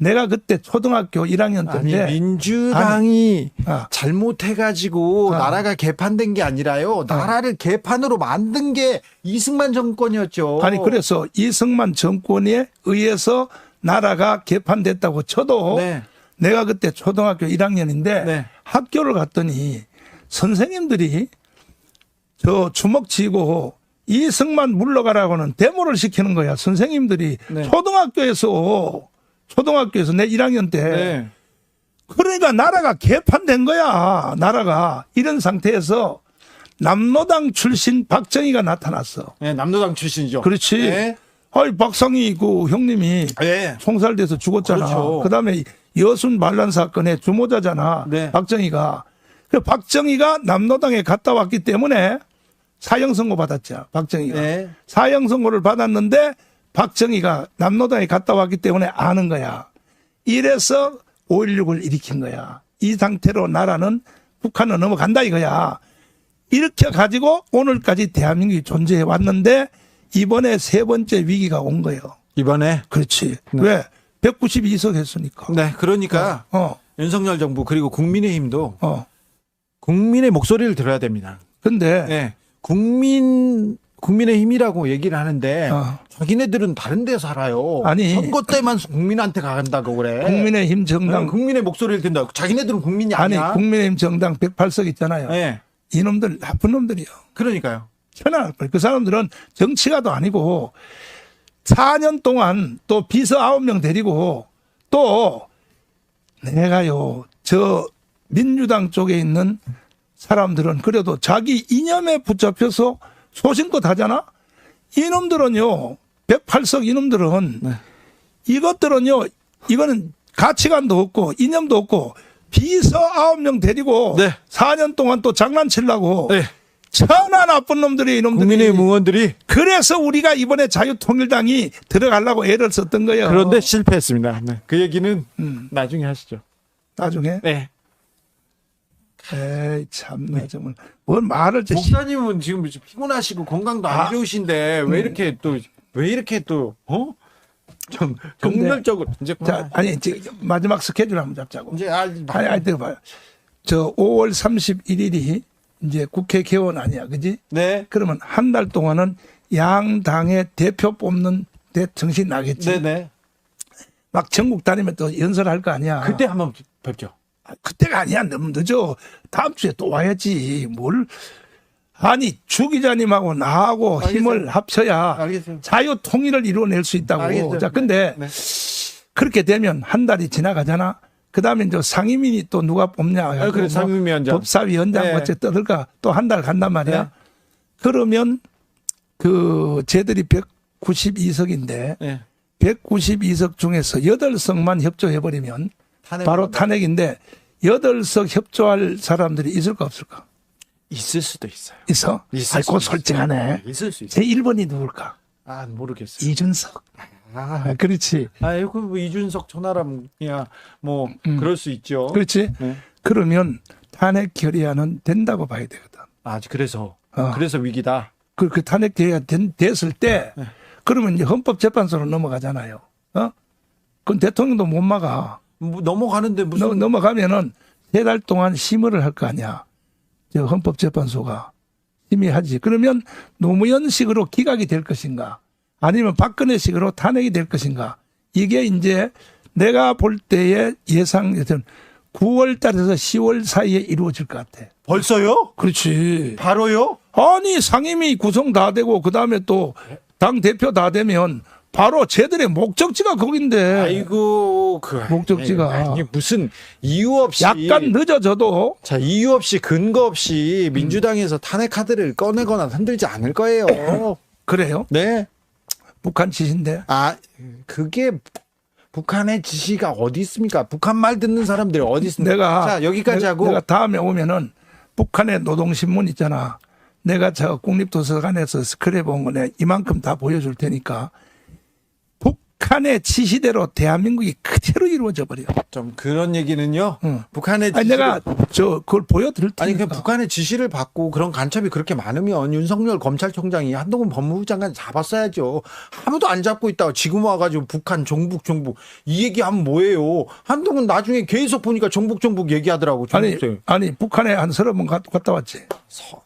내가 그때 초등학교 1학년 때인데. 아니, 민주당이 아니, 잘못해가지고 나라가 개판된 게 아니라요. 나라를 개판으로 만든 게 이승만 정권이었죠. 아니 그래서 이승만 정권에 의해서 나라가 개판됐다고 쳐도 네. 내가 그때 초등학교 1학년인데 네. 학교를 갔더니 선생님들이 저 주먹 쥐고 이승만 물러가라고는 데모를 시키는 거야. 선생님들이 네. 초등학교에서 내 1학년 때. 네. 그러니까 나라가 개판된 거야. 나라가. 이런 상태에서 남로당 출신 박정희가 나타났어. 네, 남로당 출신이죠. 그렇지. 네. 아이 박상희 그 형님이 네. 총살돼서 죽었잖아. 그렇죠. 그다음에 여순 반란 사건의 주모자잖아. 네. 박정희가. 그 박정희가 남로당에 갔다 왔기 때문에 사형 선고 받았죠. 박정희가. 네. 사형 선고를 받았는데 박정희가 남로당에 갔다 왔기 때문에 아는 거야. 이래서 5.16을 일으킨 거야. 이 상태로 나라는 북한은 넘어간다 이거야. 이렇게 가지고 오늘까지 대한민국이 존재해 왔는데 이번에 세 번째 위기가 온 거예요. 이번에. 그렇지. 네. 왜? 192석 했으니까. 네. 그러니까 윤석열 정부 그리고 국민의힘도 국민의 목소리를 들어야 됩니다. 근데 네. 국민의힘이라고 얘기를 하는데 자기네들은 다른 데 살아요. 아니. 선거 때만 국민한테 간다고 그래. 국민의힘 정당. 네, 국민의 목소리를 듣는다. 자기네들은 국민이 아니 아니야. 국민의힘 정당 108석 있잖아요. 네. 이놈들 나쁜 놈들이요. 그러니까요. 편안할 거예요. 그 사람들은 정치가도 아니고 4년 동안 또 비서 9명 데리고 또 내가요 저 민주당 쪽에 있는 사람들은 그래도 자기 이념에 붙잡혀서 소신껏 하잖아. 이놈들은요 108석 이놈들은 네. 이것들은요 이거는 가치관도 없고 이념도 없고 비서 9명 데리고 네. 4년 동안 또 장난치려고 네. 천하 나쁜 놈들이 이놈들이. 국민의힘 의원들이 그래서 우리가 이번에 자유통일당이 들어가려고 애를 썼던 거예요. 그런데 실패했습니다. 네. 그 얘기는 나중에 하시죠. 나중에. 네. 에이 참나 정말 뭘 말을 목사님은 지금 피곤하시고 건강도 안 좋으신데 왜 이렇게 또 좀 정열적으로 이제 자 아니 이제 마지막 스케줄 한번 잡자고. 이제 아니 들어봐요. 저 5월 31일이 이제 국회 개원 아니야, 그지? 네. 그러면 한 달 동안은 양당의 대표 뽑는 데 정신 나겠지. 네네. 막 전국 다니면 또 연설할 거 아니야. 그때 한번 뵙죠. 그때가 아니야. 너무 늦어. 다음 주에 또 와야지. 뭘. 아니 주 기자님하고 나하고 알겠어요. 힘을 합쳐야 알겠어요. 자유통일을 이루어낼 수 있다고. 알겠어요. 자, 근데 네. 그렇게 되면 한 달이 지나가잖아. 그다음에 이제 상임위니 또 누가 뽑냐. 그래, 상임위원장. 법사위원장 네. 어째 떠들까 또 한 달 간단 말이야. 네. 그러면 그 쟤들이 192석인데 네. 192석 중에서 8석만 협조해버리면 바로 탄핵인데 8석 협조할 사람들이 있을까 없을까? 있을 수도 있어요. 있어? 아이고 솔직하네. 있을 수 있어요. 제 1번이 누굴까? 아 모르겠어요. 이준석. 그렇지. 아이고 뭐 이준석 천하람이야 뭐 그럴 수 있죠. 그렇지. 네. 그러면 탄핵 결의안은 된다고 봐야 되거든. 아 그래서 위기다. 그 탄핵 결의안 됐을 때 네. 그러면 이제 헌법재판소로 넘어가잖아요. 그건 대통령도 못 막아. 뭐 넘어가는데 무슨 넘어가면은 3달 동안 심의를 할 거 아니야. 저 헌법재판소가 심의하지. 그러면 노무현식으로 기각이 될 것인가? 아니면 박근혜식으로 탄핵이 될 것인가? 이게 이제 내가 볼 때의 예상에서는 9월 달에서 10월 사이에 이루어질 것 같아. 벌써요? 그렇지. 바로요? 아니 상임위 구성 다 되고 그다음에 또 당 대표 다 되면 바로 쟤들의 목적지가 거긴데. 아이고 목적지가 아니, 무슨 이유 없이 약간 늦어져도 자 이유 없이 근거 없이 민주당에서 탄핵 카드를 꺼내거나 흔들지 않을 거예요. 그래요? 네. 북한 짓인데. 아 그게 북한의 지시가 어디 있습니까? 북한 말 듣는 사람들이 어디 있습니까? 자 여기까지 하고 내가 다음에 오면은 북한의 노동신문 있잖아. 내가 저 국립도서관에서 스크랩 온 거네 이만큼 다 보여줄 테니까 북한의 지시대로 대한민국이 그대로 이루어져 버려. 좀 그런 얘기는요. 응. 북한의 아니, 지시를 내가 그걸 보여드릴 아니 테니까. 그 북한의 지시를 받고 그런 간첩이 그렇게 많으면 윤석열 검찰총장이 한동훈 법무부 장관 잡았어야죠. 아무도 안 잡고 있다가 지금 와가지고 북한 종북 이 얘기하면 뭐예요? 한동훈 나중에 계속 보니까 종북 얘기하더라고. 아니 북한에 한 30번 갔다 왔지.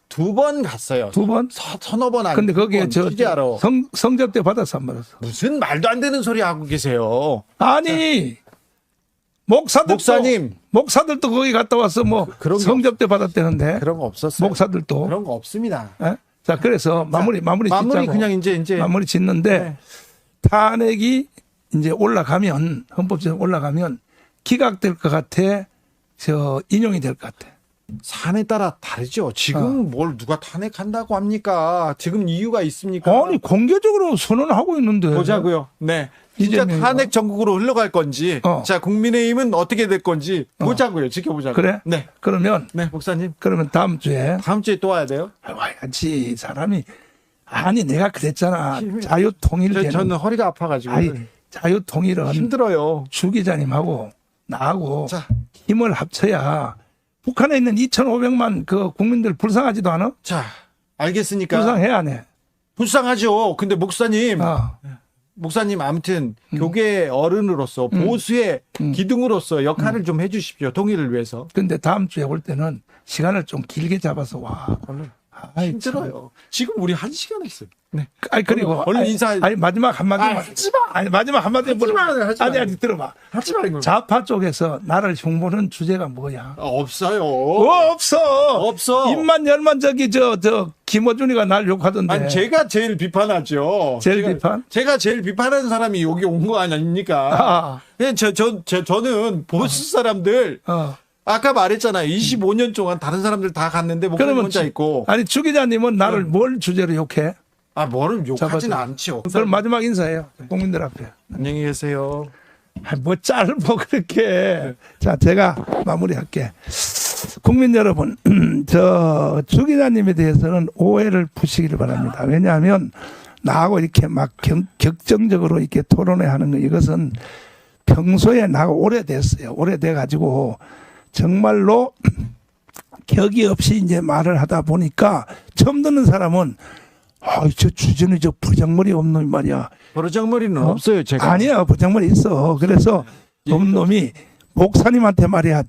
2번 갔어요. 2번? 서너 번 안. 근데 거기에 취재하러. 성접대 받았어 안 받았어? 무슨 말도 안 되는 소리 하고 계세요. 아니 목사들도 거기 갔다 와서 뭐 그런 게 성접대 받았다는데. 그런 거 없었어요. 목사들도. 그런 거 없습니다. 예? 자 그래서 마무리 짓자고. 그냥 이제 마무리 짓는데 네. 탄핵이 이제 올라가면 헌법재판 올라가면 기각될 것 같아. 인용이 될 것 같아. 사안에 따라 다르죠. 지금 뭘 누가 탄핵한다고 합니까? 지금 이유가 있습니까? 아니 공개적으로 선언하고 있는데. 보자고요. 네. 진짜 이재명이가. 탄핵 전국으로 흘러갈 건지, 자 국민의힘은 어떻게 될 건지 보자고요. 지켜보자고요. 그래? 네. 그러면 목사님. 그러면 다음 주에 또 와야 돼요? 와야지. 사람이 아니 내가 그랬잖아. 자유통일. 저는 허리가 아파가지고. 자유통일은 힘들어요. 주 기자님하고 나하고 자. 힘을 합쳐야 북한에 있는 2,500만 그 국민들 불쌍하지도 않아? 자, 알겠으니까. 불쌍해야 안 해. 불쌍하죠. 근데 목사님 아무튼 교계 어른으로서 보수의 기둥으로서 역할을 좀 해주십시오. 통일을 위해서. 근데 다음 주에 올 때는 시간을 좀 길게 잡아서 와. 힘들어요. 지금 우리 1시간 했어요. 네. 아니 그리고 얼른 인사. 아니 마지막 한마디만. 하지 마. 아니 마지막 한마디 하지 마. 아니 들어봐. 하지 마 이거. 좌파 쪽에서 나를 흉보는 주제가 뭐야? 없어요. 없어. 입만 열만 저 김어준이가 날 욕하던데. 아니 제가 제일 비판하죠. 제가 제일 비판하는 사람이 여기 온 거 아닙니까? 저는 보수 사람들. 아까 말했잖아요. 25년 동안 다른 사람들 다 갔는데 목사님 혼자 있고. 아니 주 기자님은 나를 뭘 주제로 욕해? 뭐를 욕하지는 않죠. 그럼 마지막 인사해요. 국민들 앞에. 안녕히 계세요. 뭐 짧어 그렇게. 자 제가 마무리할게. 국민 여러분, 주 기자님에 대해서는 오해를 푸시기를 바랍니다. 왜냐하면 나하고 이렇게 막 격정적으로 이렇게 토론회 하는 거 이것은 평소에 나하고 오래됐어요. 오래돼가지고 정말로 격이 없이 이제 말을 하다 보니까 처음 듣는 사람은 저 주진우 저 버장머리 없는 말이야. 버장머리는 없어요, 제가. 아니야, 버장머리 있어. 그래서 없놈이 목사님한테 말이야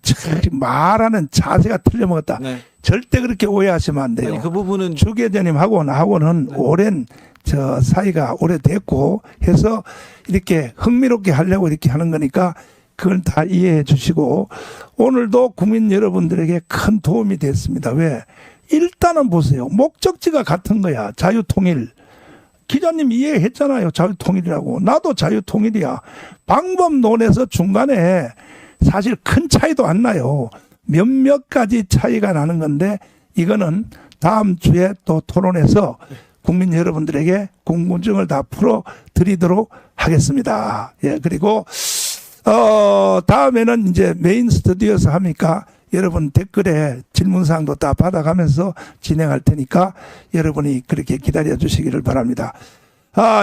말하는 자세가 틀려먹었다. 네. 절대 그렇게 오해하시면 안 돼요. 아니, 그 부분은 주 기자님하고 나하고는 오랜 사이가 오래됐고 해서 이렇게 흥미롭게 하려고 이렇게 하는 거니까 그걸 다 이해해 주시고 오늘도 국민 여러분들에게 큰 도움이 됐습니다. 왜? 일단은 보세요. 목적지가 같은 거야. 자유통일. 기자님 이해했잖아요. 자유통일이라고. 나도 자유통일이야. 방법론에서 중간에 사실 큰 차이도 안 나요. 몇몇 가지 차이가 나는 건데 이거는 다음 주에 또 토론해서 국민 여러분들에게 궁금증을 다 풀어드리도록 하겠습니다. 예, 그리고 다음에는 이제 메인 스튜디오에서 하니까 여러분 댓글에 질문사항도 다 받아가면서 진행할 테니까 여러분이 그렇게 기다려 주시기를 바랍니다.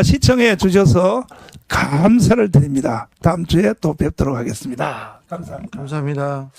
시청해 주셔서 감사를 드립니다. 다음 주에 또 뵙도록 하겠습니다. 감사합니다. 감사합니다.